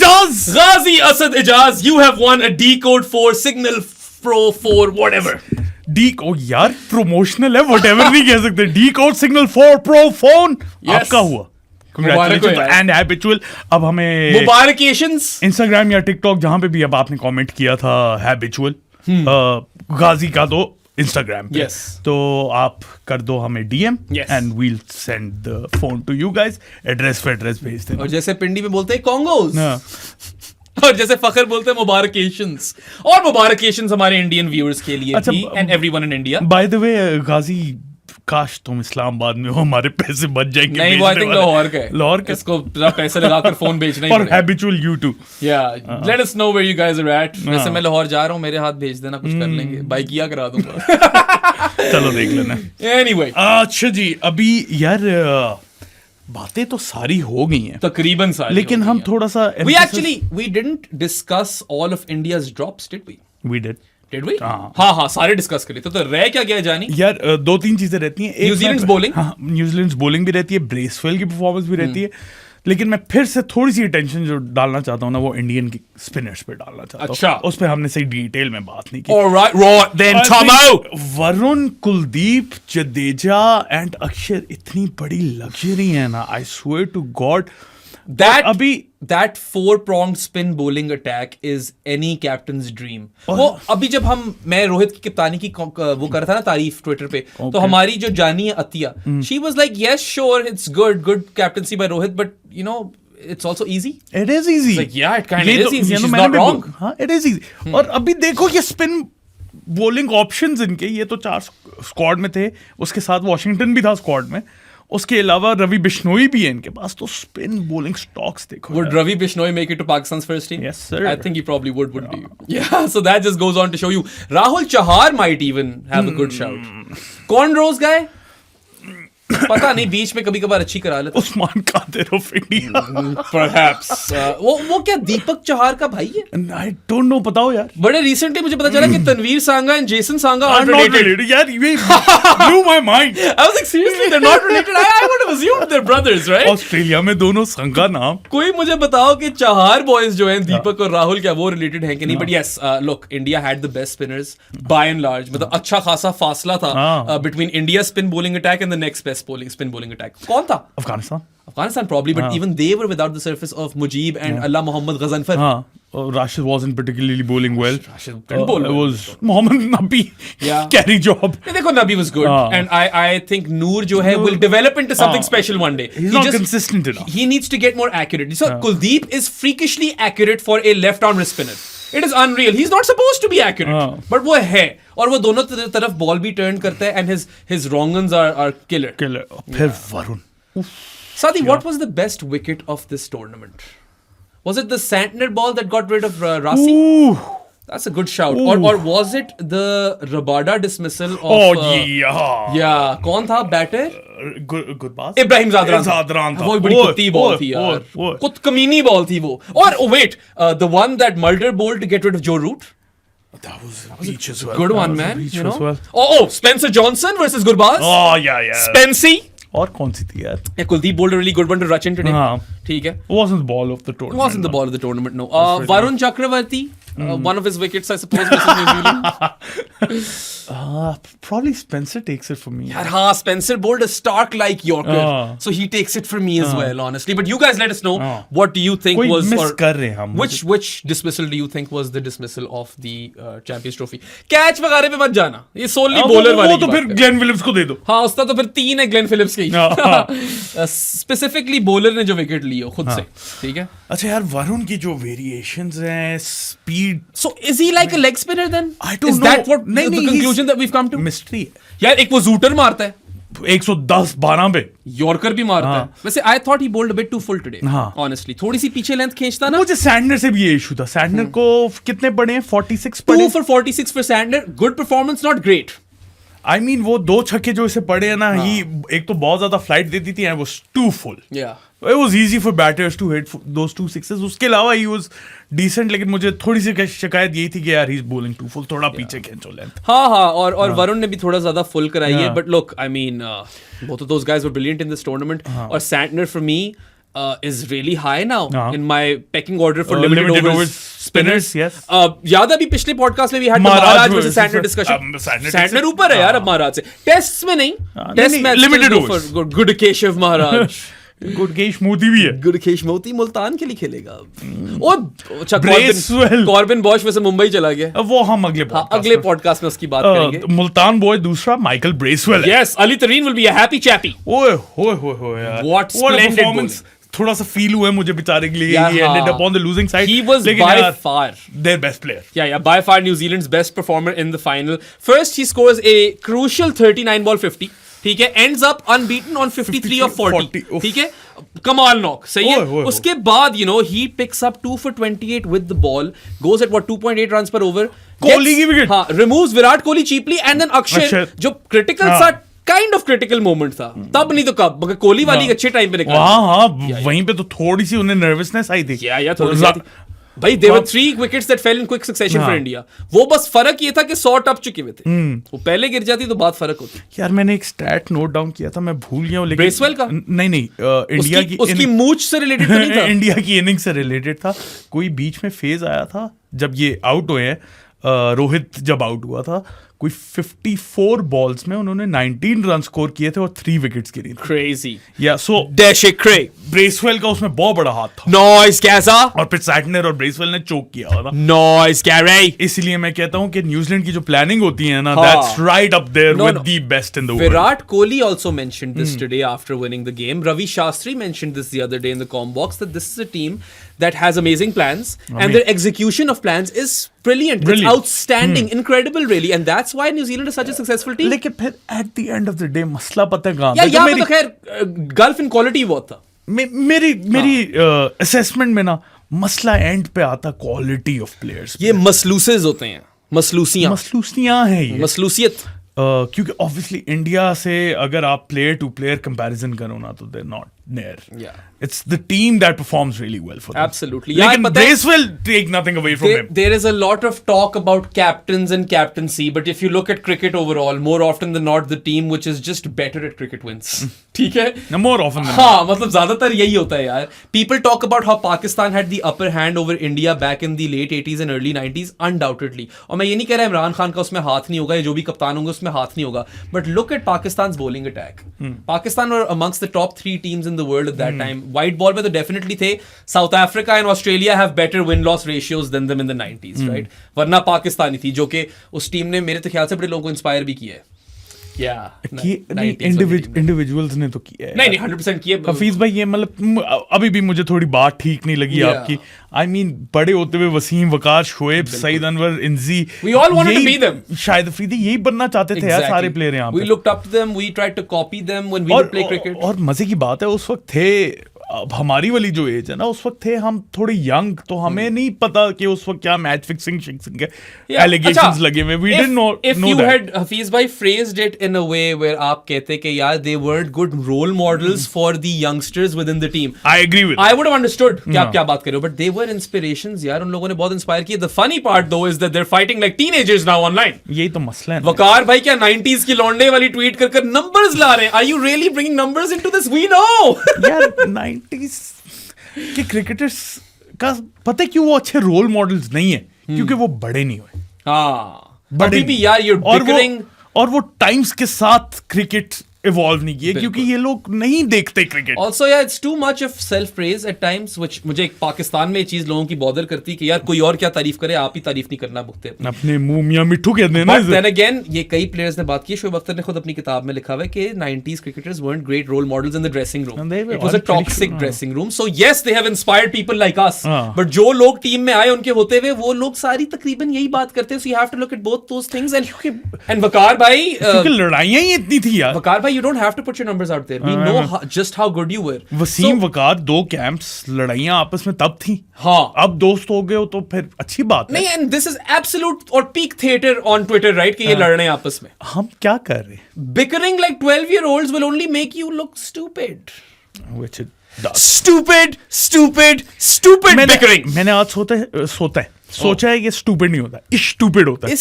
Ijaz, you have won a D-Code 4 Signal Pro 4 whatever. यार प्रमोशनल है, व्हाटएवर नहीं कह सकते। D-Code Signal 4 Pro फोन आपका हुआ। And habitual. अब हमें मुबारकेशंस। इंस्टाग्राम या टिकटॉक जहां पे भी अब आपने कमेंट किया था हैबिचुअल गाजी का, तो इंस्टाग्राम पे तो आप कर दो हमें DM and we'll send the phone to you guys. Address भेज देना। और जैसे पिंडी में बोलते हैं कॉन्गोस, और जैसे फखर बोलते हैं मुबारकेशंस। और मुबारकेशंस हमारे इंडियन व्यूअर्स के लिए भी, and everyone in India. By the way Ghazi, काश तुम इस्लामाबाद में हो, हमारे पैसे बच जाएंगे। नहीं, वो आई थिंक लाहौर का इसको पैसे लगाकर फोन बेचना ही और हैबिचुअल यू टू। या let us know where you guys are at. वैसे मैं लाहौर जा रहा हूं, मेरे हाथ भेज देना, कुछ कर लेंगे, बाइकिया करा दूंगा। चलो देख लेना। एनीवे अच्छा जी, अभी यार बातें तो सारी हो गई हैं, तकरीबन सारी, लेकिन हम थोड़ा सा we didn't discuss all of India's drops, did we? We did. Did we? हाँ सारे डिस्कस करें। तो रह क्या गया जानी यार, 2-3 चीजें रहती हैं। न्यूजीलैंड्स बॉलिंग, हाँ न्यूजीलैंड्स बॉलिंग भी रहती है, ब्रेसवेल की परफॉर्मेंस भी रहती है, लेकिन मैं फिर से थोड़ी सी अटेंशन जो डालना चाहता हूँ ना, वो इंडियन की स्पिनर्स पे डालना चाहता हूँ। अच्छा, उस पे हमने सही डिटेल में बात नहीं की। Alright, then Tomo, Varun, Kuldeep, Jadeja and Axar, इतनी बड़ी लग्जरी है ना, I swear to God. that 4-pronged spin bowling attack is any captain's dream. वो अभी जब मैं रोहित की कप्तानी की वो कर रहा था ना तारीफ ट्विटर पे, तो हमारी जो जानी है Atiya, she was like yes sure it's good captaincy by Rohit, but you know it's also easy. It is easy. Like yeah, it kind of is easy. She's not wrong. हाँ, it is easy. और अभी देखो ये spin bowling options इनके, ये तो 4 squad में थे, उसके साथ वॉशिंगटन भी था स्क्वाड में, उसके अलावा रवि बिश्नोई भी है इनके पास, तो स्पिन बॉलिंग स्टॉक्स देखो। Would Ravi Bishnoi make it to Pakistan's first team? Yes, sir. I think he probably wouldn't he? Yeah, so that just goes on to show you. Rahul Chahar might even have a good shout. Cornrows guy? पता नहीं, बीच में कभी कभार अच्छी करा लेता। Usman Qadir of India. Perhaps. वो क्या दीपक चहार का भाई है? आई डोंट नो, बताओ यार। बड़े रिसेंटली मुझे पता चला कि Tanveer Sangha and Jason Sangha I'm are not related. related. यार ये blew my mind. I was like, seriously, they're not related. I would have assumed they're brothers, right? Australia में दोनों संगा नाम। कोई मुझे बताओ कि चाहार बॉयज जो हैं दीपक और राहुल, क्या वो रिलेटेड हैं कि नहीं? But yes, look, India had the best spinners by and large. मतलब अच्छा खासा फासला था between India spin bowling attack and the next best spin bowling attack. कौन था? Afghanistan probably, but even they were without the surface of Mujib and Allah Muhammad Ghazanfar. Rashid wasn't particularly bowling well. Rashid couldn't bowl It well. was Mohammad Nabi carry job. Yeah, देखो, Nabi was good, and I think Noor जो है will develop into something special one day. He's not consistent enough. He needs to get more accurate. So Kuldeep is freakishly accurate for a left-arm spinner. It is unreal. He's not supposed to be accurate, but वो है, और वो दोनों तरफ ball भी turn करता है, and his wrong ones are killer. फिर Varun. Sadi, what was the best wicket of this tournament? Was it the Santner ball that got rid of Rasi? That's a good shout. Or was it the Rabada dismissal of... yeah. कौन था batter? Gurbaz? Ibrahim Zadran था। वो बड़ी कुत्ती ball थी यार। कुत कमीनी ball थी वो। और wait, the one that Mulder bowled to get rid of Joe Root? That was a reach as well. Good one, man. You know? Oh, Spencer Johnson versus Gurbaz? Oh, yeah. Spency? और कौन सी थी यार? Yeah, Kuldeep bowled a really good one to Rachin today. ठीक है। Wasn't the ball of the tournament. Wasn't the ball of the tournament, no. Varun Chakravarti, one of his wickets, I suppose, versus New Zealand. Probably Spencer takes it for me. यार Spencer bowled a Stark-like Yorker, so he takes it for me as well, honestly. But you guys let us know, what do you think was... miss कर रहे हैं हम। Which dismissal do you think was the dismissal of the Champions Trophy? Catch वगैरह पे मत जाना, ये solely bowler वाली वो तो फिर ग्लेन फिलिप्स को दे दो। हाँ, उसका तो फिर 3 है ग्लेन फिलिप्स की। Specifically bowler ने जो विकेट ली हो खुद से, ठीक है? अच्छा यार, वरुण की जो वेरिएशंस हैं, speed. So is he like a leg spinner then? I don't know. Is that what the conclusion that we've come to? Mystery है यार, एक वो जूटर मारता है 110-12 पे, यॉर्कर भी मारता है। वैसे I thought he bowled a bit too full today, honestly. थोड़ी सी पीछे लेंथ खींचता ना। मुझे सैंडनर से भी ये इशू था। सैंडनर को कितने पड़े हैं? 46 पड़े। 2 for 46 for Sandner. Good performance, not great. I mean, वो 2 छक्के जो इसे पड़े हैं ना, ही एक तो बहुत ज्यादा फ्लाइट देती थी, and was too full. Yeah. It was easy for batters to hit those 2 sixes. उसके अलावा he was decent, लेकिन मुझे थोड़ी सी शिकायत यही थी कि यार he's bowling too full, थोड़ा पीछे खींचो लेंथ। हाँ, और वरुण ने भी थोड़ा ज्यादा फुल कराई है। But look, I mean, both of those guys were brilliant in this tournament. और Santner for me is really high now in my pecking order for limited overs spinners. Yes. याद है अभी पिछले पॉडकास्ट में भी had Maharaj versus Santner discussion. Santner ऊपर है यार अब महाराज से। टेस्ट्स में नहीं, test match limited overs. Good Keshav Maharaj. Gudakesh Motie भी है। गुडकेश मोती मुल्तान के लिए खेलेगा। और अच्छा, ब्रेसवेल, कॉर्बिन बॉश वैसे मुंबई चला गया। वो हम अगले पॉडकास्ट में उसकी बात करेंगे। मुल्तान बॉय दूसरा माइकल ब्रेसवेल। यस, अली तरीन विल बी अ हैप्पी चैपी। ओए होए यार, व्हाट स्प्लेंडेड परफॉर्मेंस। थोड़ा सा फील हुआ है मुझे बेचारे के लिए। He ended up on the losing side. He was by far their best player. Yeah, by far New Zealand's best performer in the final. First, he scores a crucial 39 ball 50. ठीक है, ends up unbeaten on 53 of 40. ठीक है, कमाल knock, सही है। उसके बाद he picks up 2 for 28 with the ball, goes at what 2.8 runs per over. Kohli की विकेट। हाँ, removes Virat Kohli cheaply and then अक्षर जो critical सा काइंड ऑफ क्रिटिकल मोमेंट था, तब नहीं तो कब, मगर कोहली वाली अच्छे टाइम पे निकला। हाँ, वहीं पे तो थोड़ी सी उन्हें नर्वसनेस आई थी। थोड़ी सी भाई, there were 3 wickets that fell in quick succession for India. वो बस फर्क ये था कि 100 टप चुके हुए थे। वो पहले गिर जाती तो बात फर्क होती। यार मैंने एक स्टैट नोट डाउन किया था, मैं भूल गया हूँ, लेकिन ब्रेसवेल का नहीं, इंडिया की उसकी मूंछ से रिलेटेड तो नहीं था। इंडिया की इनिंग से रिलेटेड था। कोई बीच में फेज आया था जब ये आउट हुए हैं, रोहित जब आउट हुआ था, कोई 54 बॉल्स में उन्होंने 19 रन स्कोर किए थे और 3 विकेट्स गिरी थी। क्रेजी। या सो ब्रेसवेल का उसमें बहुत बड़ा हाथ था। नॉइस कैसा। और फिर सैटनर और ब्रेसवेल ने चोक किया हुआ था। नॉइस कैरे। इसलिए मैं कहता हूं कि न्यूजीलैंड की जो प्लानिंग होती है ना, that's right up there with the best in the world. Virat Kohli also mentioned this today after winning the game. Ravi Shastri mentioned this the other day in the comm box that this is a team that has amazing plans and their execution of plans is brilliant. It's outstanding, incredible really, and that's why New Zealand is such a successful team. लेकिन फिर at the end of the day मसला पता है कहाँ? यहाँ पे तो खैर गल्फ इन क्वालिटी बहुत था। मेरी असेसमेंट में ना मसला एंड पे आता क्वालिटी ऑफ प्लेयर्स। ये मसलूसेस होते हैं, मसलूसियां हैं ये। मसलूसियत क्योंकि ऑब्वियसली इंडिया से अगर आप प्लेयर टू प्लेयर कंपैरिजन करो ना तो they're not near. Yeah. It's the team that performs really well for them. Absolutely. Lekin यार, पता है, Brace will take nothing away from him. There is a lot of talk about captains and captaincy, but if you look at cricket overall, more often than not, the team which is just better at cricket wins. ठीक है? No, more often than हाँ, मतलब ज्यादातर यही होता है यार. People talk about how Pakistan had the upper hand over India back in the late 80s and early 90s, undoubtedly. और मैं ये नहीं कह रहा इमरान खान का उसमें हाथ नहीं होगा या जो भी कप्तान होंगे उसमें हाथ नहीं होगा. But look at Pakistan's bowling attack. Pakistan were amongst the top 3 teams in the world at that time. White ball में तो definitely थे. South Africa and Australia have better win-loss ratios than them in the 90s, right? वरना पाकिस्तानी थी जो कि उस team ने मेरे तो ख्याल से बड़े लोगों को इंस्पायर भी किया है. इंडिविजुअल्स ने तो किया है. नहीं 100% किया. हफीज भाई ये मतलब अभी भी मुझे थोड़ी बात ठीक नहीं लगी आपकी. I mean बड़े होते हुए वसीम, वकार, शोएब, सईद अनवर, इंजी, We all wanted to be them. Shahid Afridi यही बनना चाहते थे यार सारे प्लेयर यहाँ पे. We looked up to them, we tried to copy them when we would play cricket. और मजे की बात है उस वक्त थे, अब हमारी वाली जो एज है ना उस वक्त थे हम थोड़े यंग, तो हमें नहीं पता कि उस वक्त क्या मैच फिक्सिंग के एलिगेशंस लगे हुए. We didn't know if you had Hafiz bhai phrased it in a way where आप कहते कि यार they weren't good role models for the youngsters within the team, I agree with I would have understood कि आप क्या बात कर रहे हो, but they were inspirations यार. उन लोगों ने बहुत इंस्पायर किया. The funny part though is that they're fighting like teenagers now online. यही तो मसला है. वकार भाई क्या 90s की लौंडे वाली ट्वीट कर कर नंबर्स ला रहे हैं. Are you really bringing numbers into this? We know. यार 90s के क्रिकेटर्स का पता है क्यों वो अच्छे रोल मॉडल्स नहीं है? क्योंकि वो बड़े नहीं हुए. हाँ, अभी भी यार you're bickering. और वो टाइम्स के साथ क्रिकेट इवॉल्व नहीं किए क्योंकि ये लोग नहीं देखते cricket. Also yeah, it's too much of self praise at times, which मुझे पाकिस्तान में ये चीज लोगों की बॉदर करती है कि यार कोई और क्या तारीफ करे, आप ही तारीफ नहीं करना भुगते अपने मुंह मियां मिट्ठू कहते हैं ना. But then again ये कई प्लेयर्स ने बात की. शोएब अख्तर ने खुद अपनी किताब में लिखा हुआ है कि 90s cricketers weren't great role models in the dressing room. It was a toxic dressing room. So yes, they have inspired people like us. But जो लोग टीम में आए उनके होते हुए वो लोग सारी तकरीबन यही बात करते हैं. So you have to look at both those things. And वकार भाई, क्योंकि लड़ाइयां ही इतनी थी यार. वकार भाई, you don't have to put your numbers out there. We know just how good you were. Wasim, Waqar, 2 camps, लड़ाइयां आपस में तब थी. हाँ, अब दोस्त हो गए हो तो फिर अच्छी बात है. नहीं, and this is absolute और peak theater on Twitter, right? कि ये लड़ रहे हैं आपस में. हम क्या कर रहे हैं? Bickering like 12-year-olds will only make you look stupid. Which it does. Stupid bickering. मैंने आज सोचा है ये स्टूपिड नहीं होता, स्टूपिड होता है.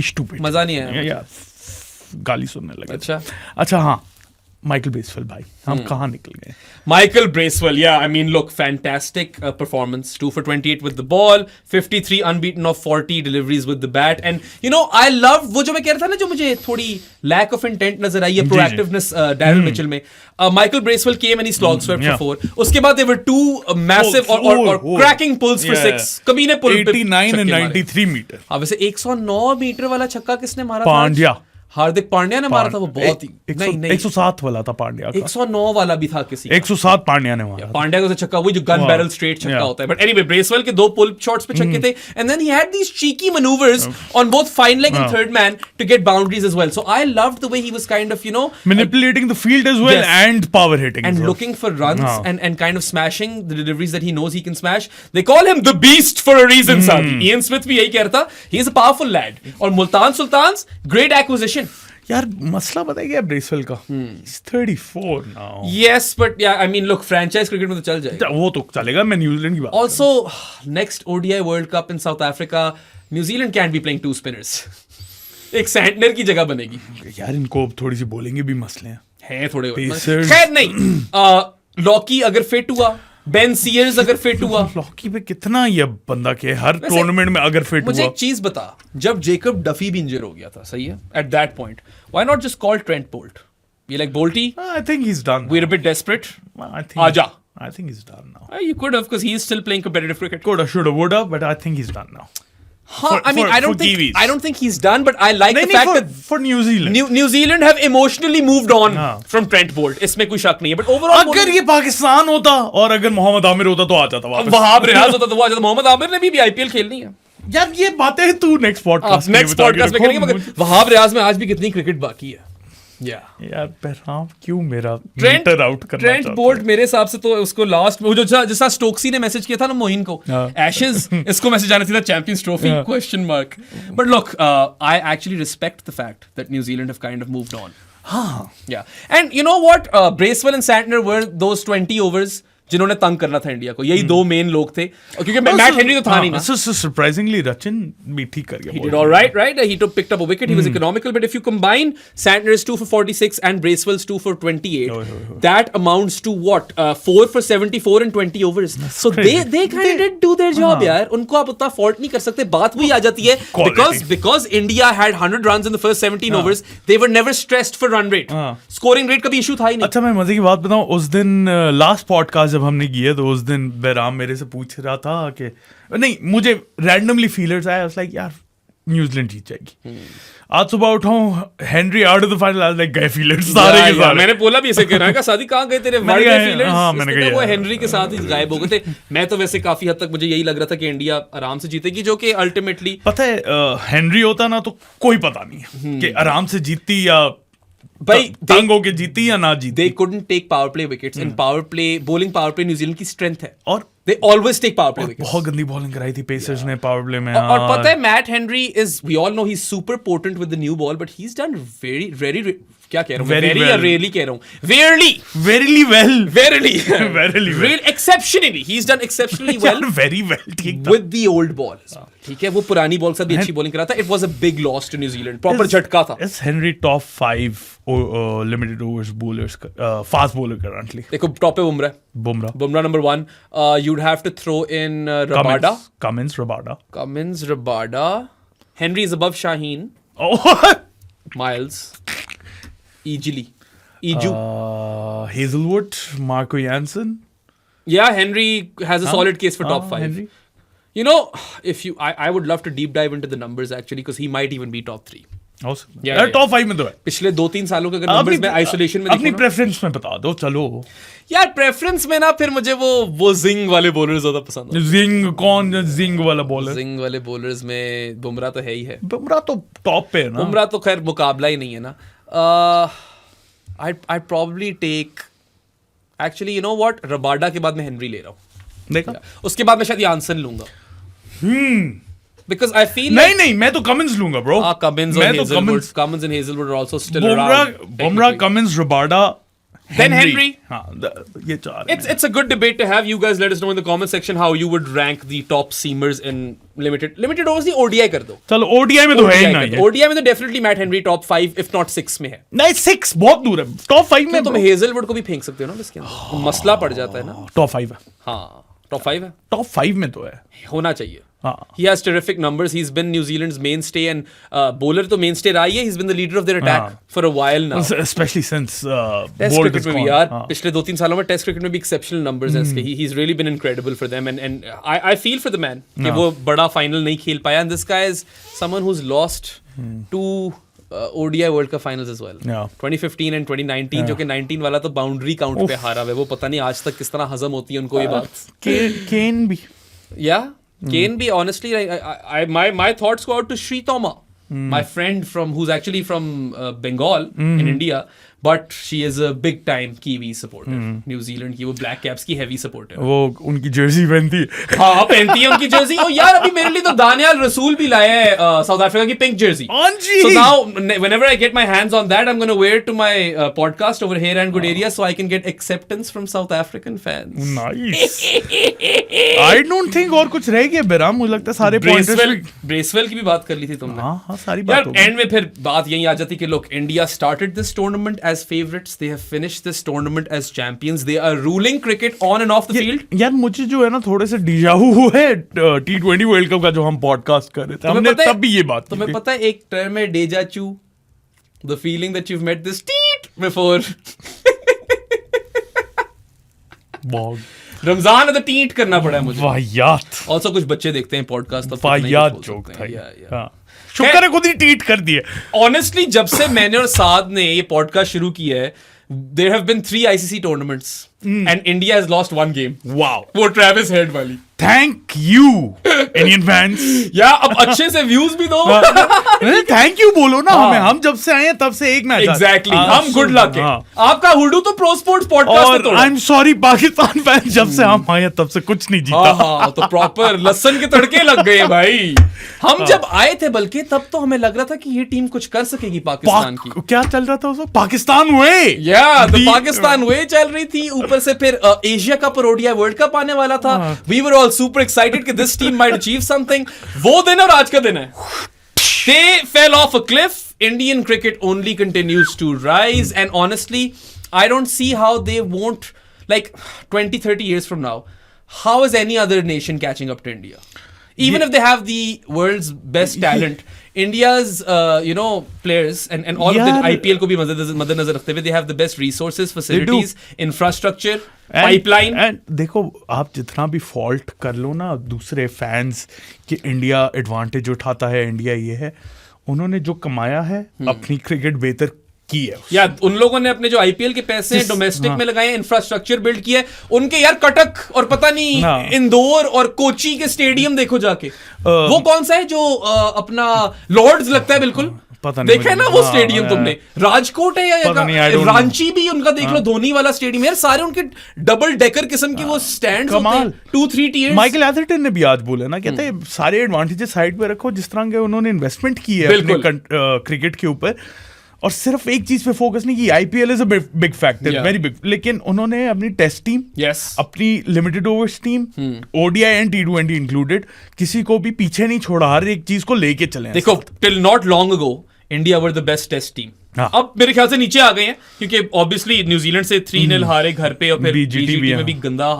स्टूपिड मजा नहीं आया यार, गाली सुनने लगे. अच्छा हाँ, माइकल ब्रेसवेल भाई, हम कहाँ निकल गए? Michael Bracewell, yeah, I mean, look, fantastic performance. 2 for 28 with the ball, 53 unbeaten of 40 deliveries with the bat. And, you know, I love, वो जो मैं कह रहा था ना, जो मुझे थोड़ी lack of intent नजर आई है, proactiveness Daryl Mitchell में. Michael Bracewell came and he slog swept for 4. उसके बाद there were 2 massive or cracking pulls for 6. कमीने पुल पे 89 and 93 मीटर. हाँ, वैसे 109 मीटर वाला छक्का किसने मारा था? पांड्या. हार्दिक पांड्या ने मारा था. वो बहुत ही 107 वाला था पांड्या का. 109 वाला भी था किसी. 107 पांड्या ने मारा. पांड्या का छक्का वही जो गन बैरल स्ट्रेट छक्का होता है. बट एनीवे, ब्रेसवेल के 2 पुल शॉट्स पे छक्के थे. And then he had these cheeky maneuvers on both fine leg and third man to get boundaries as well. So I loved the way he was kind of, you know, manipulating the field as well. Yes. And power hitting and looking for runs and kind of smashing the deliveries that he knows he can smash. They call him the beast for a reason. Ian Smith भी यही कह रहा था. He is a powerful lad. और Multan sultans great acquisition. यार मसला बताया गया ब्रेसवेल का. He's 34 now. Yes, but yeah, I mean, look, franchise cricket में तो चल जाएगा. वो तो चलेगा. मैं न्यूजीलैंड की बात. Also, next ODI World Cup in South Africa, New Zealand can't be playing 2 spinners. एक सैंटनर की जगह बनेगी. यार इनको अब थोड़ी सी बोलेंगे भी मसले हैं थोड़े. खैर नहीं, लॉकी अगर फिट हुआ, बेन सीयर्स अगर फिट हुआ. लॉकी पे कितना ये बंदा के हर टूर्नामेंट में अगर फिट हुआ. मुझे एक चीज बता, जब जेकब डफी भी इंजर हो गया था, सही है, at that point, why not just call Trent Boult? You like Bolty? I think he's done. We're a bit desperate. Aja. I think he's done now. You could have, because he's still playing competitive cricket. Could have, should have, would have, but I think he's done now. I don't think he's done, but I like the fact that for New Zealand, New Zealand have emotionally moved on from Trent Bolt. इसमें कोई शक नहीं है. But overall, अगर ये पाकिस्तान होता और अगर मोहम्मद आमिर होता तो आ जाता वापस. वहाब रियाज होता तो आ जाता. मोहम्मद आमिर ने भी IPL खेलनी है. यार ये बातें तू नेक्स्ट पॉडकास्ट में करेंगे. मगर वहाब रियाज में आज भी कितनी क्रिकेट बाकी है. यार बहराम क्यों मेरा ट्रेंट मीटर आउट करना ट्रेंट चाहता बोल्ट मेरे हिसाब से तो उसको लास्ट में जैसा स्टोक्सी ने मैसेज किया था ना मोइन को एशेज इसको मैसेज आना चाहिए था champions trophy question mark but look I actually respect the fact that New Zealand have kind of moved on and you know what Bracewell and Santner were those 20 overs जिन्होंने तंग करना था इंडिया को यही दो मेन लोग थे क्योंकि मैट हेनरी तो था नहीं ना सरप्राइजिंगली रचिन भी ठीक कर गया he did all right he picked up a wicket he was economical but if you combine Santner's 2 for 46 and Bracewell's 2 for 28 that amounts to what 4 for 74 in 20 overs so they kind of did do their job यार उनको आप उतना fault नहीं कर सकते बात वही आ जाती है because India had 100 runs in the first 17 overs they were never stressed for run rate scoring rate कभी issue था ही नहीं अच्छा मैं मजे की बात बताऊं उस दिन लास्ट पॉडकास्ट जब हमने किया तो उस दिन बैराम मेरे से पूछ रहा था कि नहीं मुझे रैंडमली फीलर्स आया लाइक यार न्यूजीलैंड जीत जाएगी आज सुबह उठाऊं Henry out of the final आज लाइक गए फीलर्स सारे के सारे मैंने बोला भी ऐसे कह रहा है शादी कहां गए तेरे वर्ल्ड के फीलर्स हां मैंने कहा वो हेनरी के साथ ही गायब हो गए थे मैं तो वैसे काफी हद तक मुझे यही लग रहा था कि इंडिया आराम से जीतेगी जो कि अल्टीमेटली पता है हेनरी होता ना तो कोई पता नहीं कि आराम से जीतती या भाई तंग होके जीती या ना जीती they couldn't take power play wickets and power play bowling power play New Zealand की स्ट्रेंथ है और they always take power play wickets बहुत गंदी बॉलिंग कराई थी पेसर्स ने पावर प्ले में और पता है Matt Henry is we all know he is super potent with the new ball but he is done very क्या कह रहा हूं वेरी या रियली कह रहा हूं वेरली exceptionally he's done exceptionally well very well ठीक था with the old ball ठीक है वो पुरानी बॉल से भी अच्छी बॉलिंग करा था it was a big loss to New Zealand proper झटका था is Henry top 5 limited overs bowlers fast bowler currently देखो टॉप पे Bumrah number 1 you'd have to throw in Rabada Cummins Rabada Henry is above Shaheen Miles Iju Hazelwood Marco Jansen yeah Henry has a solid case for top 5 Henry you know if you I would love to deep dive into the numbers actually because he might even be top 3 यार top 5 में तो है पिछले 2-3 सालों के अगर numbers में isolation में अपनी प्रेफरेंस में बता दो चलो यार प्रेफरेंस में ना फिर मुझे वो जिंग वाले बॉलर ज्यादा पसंद है जिंग वाला बॉलर जिंग वाले बॉलर्स में बुमराह तो है ही है बुमराह तो टॉप पे है ना बुमराह तो खैर मुकाबला ही नहीं है ना I'd probably take actually you know what Rabada के बाद मैं हेनरी ले रहा हूँ देखा उसके बाद मैं शायद यानसन लूंगा because I feel नहीं मैं तो कमिंस लूंगा bro Cummins and Hazelwood are also still around Bumrah Cummins Rabada then Henry ये चार it's a good debate to have you guys let us know in the comment section how you would rank the top seamers in limited overs the ODI कर दो चलो ODI में तो है ही नहीं ODI में तो definitely Matt Henry top 5 if not 6 में है नहीं 6 बहुत दूर है टॉप 5 में तुम हेजलवुड को भी फेंक सकते हो ना इसके अंदर मसला पड़ जाता है ना टॉप 5 है हाँ टॉप 5 है टॉप 5 में तो है होना चाहिए He has terrific numbers. He's been New Zealand's mainstay and bowler तो mainstay रहा ही है. He's been the leader of their attack for a while now. Especially since Test cricket में भी यार पिछले 2-3 सालों में Test cricket में भी exceptional numbers हैं इसके. He's really been incredible for them and I feel for the man कि वो बड़ा final नहीं खेल पाया and this guy is someone who's lost two ODI World Cup finals as well. 2015 and 2019 जो कि 19 वाला तो boundary count पे हारा है. वो पता नहीं आज तक किस तरह हजम होती है उनको ये बात. Kane भी. Yeah. Kane be honestly my thoughts go out to Sri Toma my friend who's actually from Bengal in India but she is a big time Kiwi supporter New Zealand की वो Black Caps की heavy supporter वो उनकी Jersey पहनती हाँ पहनती है उनकी जर्सी और यार अभी मेरे लिए तो दानियाल रसूल भी लाया है साउथ अफ्रीका की pink Jersey so now whenever I get my hands on that I'm going to wear it to my podcast over here and good area so I can get acceptance from South African fans nice I don't think और कुछ रह गया बेराम मुझे लगता है सारे Bracewell की भी बात कर ली थी तुमने हाँ सारी बात यार एंड में फिर बात यही आ जाती कि look India started this tournament as favorites they have finished this tournament as champions they are ruling cricket on and off the field यार मुझे जो है ना थोड़े से डिजावू हुए T20 वर्ल्ड कप का जो हम पॉडकास्ट कर रहे थे हमने तब भी ये बात की तुम्हें पता है एक टर्म है डेजाचू the feeling that you've met this teat before Ramzan है तो टीट करना पड़ा है मुझे वाहियात also कुछ बच्चे देखते हैं पॉडकास्ट तो वाहियात जोक था हां शुक्र है खुद ही ट्वीट कर दिए ऑनेस्टली जब से मैंने और साद ने ये पॉडकास्ट शुरू किया है there have been 3 ICC tournaments and India has lost one game. Wow. वो ट्रेविस हेड वाली. Thank you, Indian fans. या अब अच्छे से व्यूज भी दो. थैंक यू बोलो ना हमें. हम जब से आए हैं तब से एक मैच. एग्जैक्टली. हम गुड लक है. आपका हुडू तो प्रो स्पोर्ट्स पॉडकास्ट और I am sorry Pakistan fan, जब से हम आए हैं तब से कुछ नहीं जीता. हाँ, तो प्रॉपर लहसुन के तड़के लग गए भाई. हम जब आए थे बल्कि तब तो हमें लग रहा था कि ये टीम कुछ कर सकेगी पाकिस्तान की. क्या चल रहा था उसमें? पाकिस्तान वे. तो पाकिस्तान वे चल रही थी. ऊपर से फिर एशिया कप और ओडीआई वर्ल्ड कप आने वाला था. We were all super excited कि this team might achieve something. वो दिन और आज का दिन है. They fell off a cliff. Indian cricket only continues to rise, and honestly, I don't see how they won't, like 20-30 years from now, how is any other nation catching up to India? Even if they have the world's best talent, India's players and all of the IPL को भी मद्देनजर रखते हुए, they have the best resources, facilities, infrastructure, pipeline. And देखो, आप जितना भी fault कर लो ना दूसरे फैंस कि इंडिया एडवांटेज उठाता है, इंडिया ये है, उन्होंने जो कमाया है अपनी क्रिकेट बेहतर की है. या उन लोगों ने अपने जो आईपीएल के पैसे डोमेस्टिक में लगाए, इंफ्रास्ट्रक्चर बिल्ड किया. उनके यार कटक और पता नहीं इंदौर और कोची के स्टेडियम देखो जाके. वो कौन सा है जो अपना लॉर्ड्स लगता है बिल्कुल, पता नहीं देखा है ना वो स्टेडियम तुमने? राजकोट है या रांची भी उनका देख लो, धोनी वाला स्टेडियम. यार सारे उनके डबल डेकर किस्म के वो स्टैंड्स होते हैं, 2-3 टियर्स. माइकल एथरटन ने भी आज बोला ना, कहते हैं सारे एडवांटेजेस साइड पे रखो. जिस तरह के उन्होंने इन्वेस्टमेंट की है अपने क्रिकेट के ऊपर, और सिर्फ एक चीज पे फोकस नहीं की. IPL is a big factor, very big. लेकिन उन्होंने अपनी टेस्ट टीम, अपनी limited overs team, ODI and T20 included, किसी को भी पीछे नहीं छोड़ा. हर एक चीज को लेके चले. देखो, till not long ago India were the best test team. अब मेरे ख्याल से नीचे आ गए हैं क्योंकि ऑब्वियसली न्यूजीलैंड से 3-0 हारे घर पे, और फिर बीजीटी में भी गंदा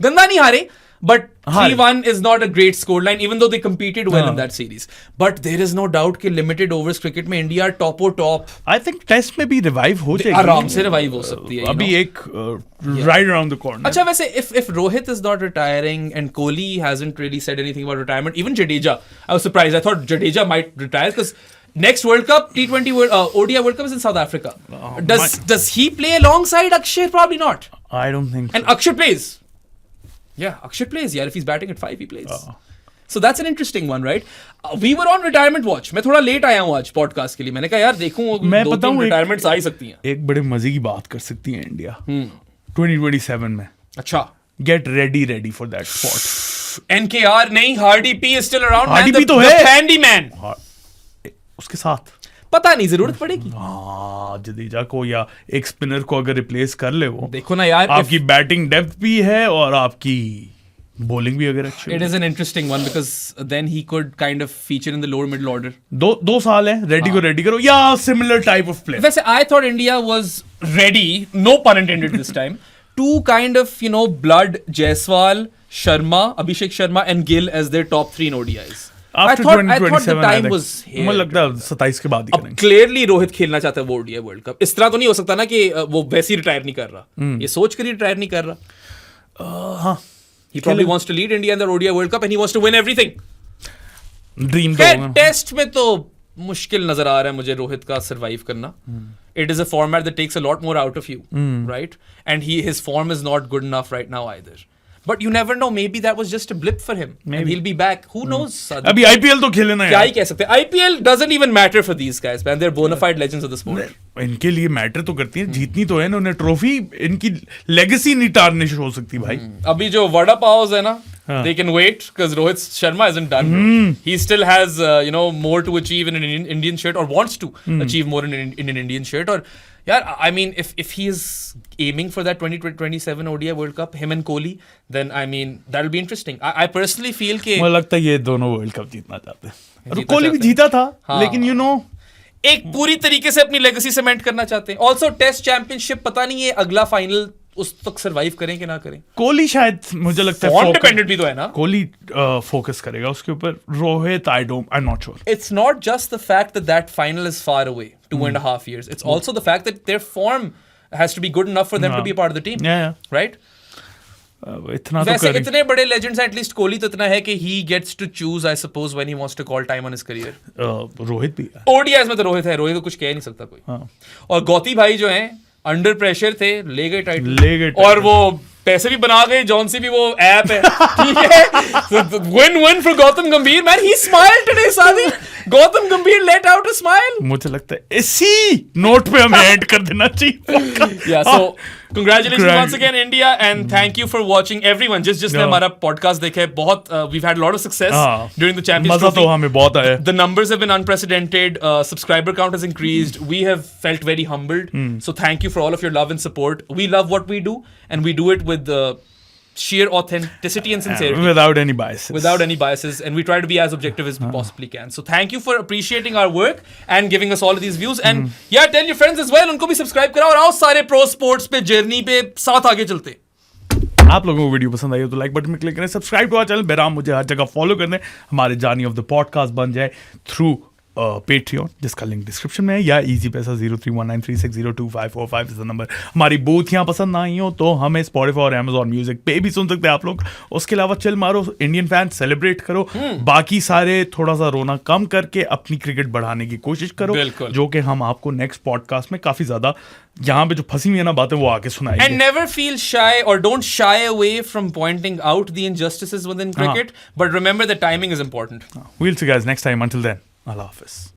नहीं हारे. But 3-1 is not a great scoreline, even though they competed well in that series. But there is no doubt कि limited overs cricket में India top. I think test में भी revive हो जाएगी. आराम से revive हो सकती है. अभी एक right around the corner. अच्छा, वैसे if Rohit is not retiring and Kohli hasn't really said anything about retirement, even Jadeja, I was surprised. I thought Jadeja might retire because next World Cup, T20 ODI World Cup is in South Africa. Does he play alongside Akshay? Probably not. I don't think so. And Akshay plays. Yeah, Akshay plays. Yeah, if he's batting at 5, he plays. So that's an interesting one, right? We were on retirement watch. मैं थोड़ा late आया हूँ आज podcast के लिए. मैंने कहा यार देखूं, मैं पता हूँ रिटायरमेंट्स आ ही सकती हैं. एक बड़े मजे की बात कर सकती है इंडिया 2027 में. अच्छा, get ready for that spot. NKR नहीं, Hardy P is still around. Hardy P तो है, हैंडीमैन उसके साथ. पता नहीं, जरूरत पड़ेगी. जडेजा को या एक स्पिनर को अगर रिप्लेस कर ले, वो देखो ना यार, आपकी बैटिंग डेप्थ भी है और आपकी bowling भी अगर अच्छी. It is an interesting one because then he could kind of feature in the lower middle order. दो साल है, रेडी करो या similar type of play. वैसे I thought India was ready, no pun intended this time, to kind of blood Jaiswal, Sharma, Abhishek Sharma and Gill as their top 3 in ODIs. I thought the time was here. मुझे लगता है 27 के बाद ही करेंगे. अब clearly Rohit खेलना चाहता है वो ओडीआई वर्ल्ड कप. इस तरह तो नहीं हो सकता ना कि वो वैसे ही रिटायर नहीं कर रहा. ये सोच कर ही रिटायर नहीं कर रहा. हाँ, he probably wants to lead India in the ODI World Cup and he wants to win everything. Dream test में तो मुश्किल नजर आ रहा है मुझे रोहित का सरवाइव करना. It is a format that takes a lot more out of you, right? And his form is not good enough right now either. But you never know, maybe that was just a blip for him. Maybe. And he'll be back. Who knows? अभी IPL तो खेलना है. क्या ही कह सकते हैं? IPL doesn't even matter for these guys, man. They're bona fide legends of the sport. इनके लिए मैटर तो करती है, जीतनी तो है ना उन्हें ट्रॉफी. इनकी लेगेसी नहीं टारनिश हो सकती भाई. अभी जो वड़ा पाव है ना, they can wait because Rohit Sharma isn't done. He still has more to achieve in an Indian shirt, or wants to achieve more in an Indian shirt. Or yeah, I mean, if he is aiming for that 2027 ODI World Cup, him and Kohli, then I mean that'll be interesting. I personally feel कि मुझे लगता है ये दोनों world cup जीतना चाहते हैं. कोहली भी जीता था, लेकिन एक पूरी तरीके से अपनी लेगेसी सीमेंट करना चाहते हैं. ऑल्सो टेस्ट चैंपियनशिप, पता नहीं है अगला फाइनल उस तक सरवाइव करें कि ना करें. कोहली शायद, मुझे लगता है फॉर्म डिपेंडेंट भी तो है ना. कोहली फोकस करेगा उसके ऊपर. रोहित आई am not sure. It's not just the fact that final is far away 2.5 years. It's also the fact that their form has to be good enough for them to be a part of the team. Right? वैसे इतने बड़े legends हैं, at least Kohli तो इतना है कि he gets to choose, I suppose, when he wants to call time on his career. Rohit भी ODIs में तो रोहित है, रोहित को कुछ कह नहीं सकता कोई. और गौती भाई जो हैं, अंडर प्रेशर थे, ले गए टाइटल, ले गए और वो पैसे भी बना गए, जॉन सी भी वो ऐप है, ठीक है, win-win for गौतम गंभीर, man, he smiled today, सादी, गौतम गंभीर let out a smile. मुझे लगता है इसी नोट पे हमें एंड कर देना चाहिए. Yeah, so congratulations once again India, and thank you for watching everyone. जिसने हमारा podcast देखा है, बहुत we've had a lot of success during the Champions मजा Trophy. तो हमें बहुत आया. The numbers have been unprecedented. Subscriber count has increased. We have felt very humbled. So thank you for all of your love and support. We love what we do, and we do it with sheer authenticity and sincerity. Without any biases. Without any biases, and we try to be as objective as we possibly can. So thank you for appreciating our work and giving us all of these views. And yeah, tell your friends as well. उनको भी subscribe कराओ, और आओ सारे pro sports पे journey पे साथ आगे चलते. आप लोगों को वीडियो पसंद आई हो तो लाइक बटन में क्लिक करें, सब्सक्राइब टू आवर चैनल बेराम मुझे हर जगह फॉलो कर दें, हमारे जार्नी ऑफ द पॉडकास्ट बन जाए थ्रू पेट्रियन, जिसका लिंक डिस्क्रिप्शन में है, या इजी पैसा 0319360255 इज द नंबर. हमारी बोथियां पसंद ना आई हो तो हमें स्पॉटिफाई और अमेज़न म्यूजिक पे भी सुन सकते हैं आप लोग. उसके अलावा चिल मारो, इंडियन फैन सेलिब्रेट करो, बाकी सारे थोड़ा सा रोना कम करके अपनी क्रिकेट बढ़ाने की कोशिश करो, जो कि हम आपको नेक्स्ट पॉडकास्ट में काफी ज्यादा यहाँ पे जो फंसी हुई है ना बातें वो आके सुनाएंगे. And never feel shy, or don't shy away from pointing out the injustices within cricket, but remember that timing is important. We'll see you guys next time. Until then, Allah Hafiz.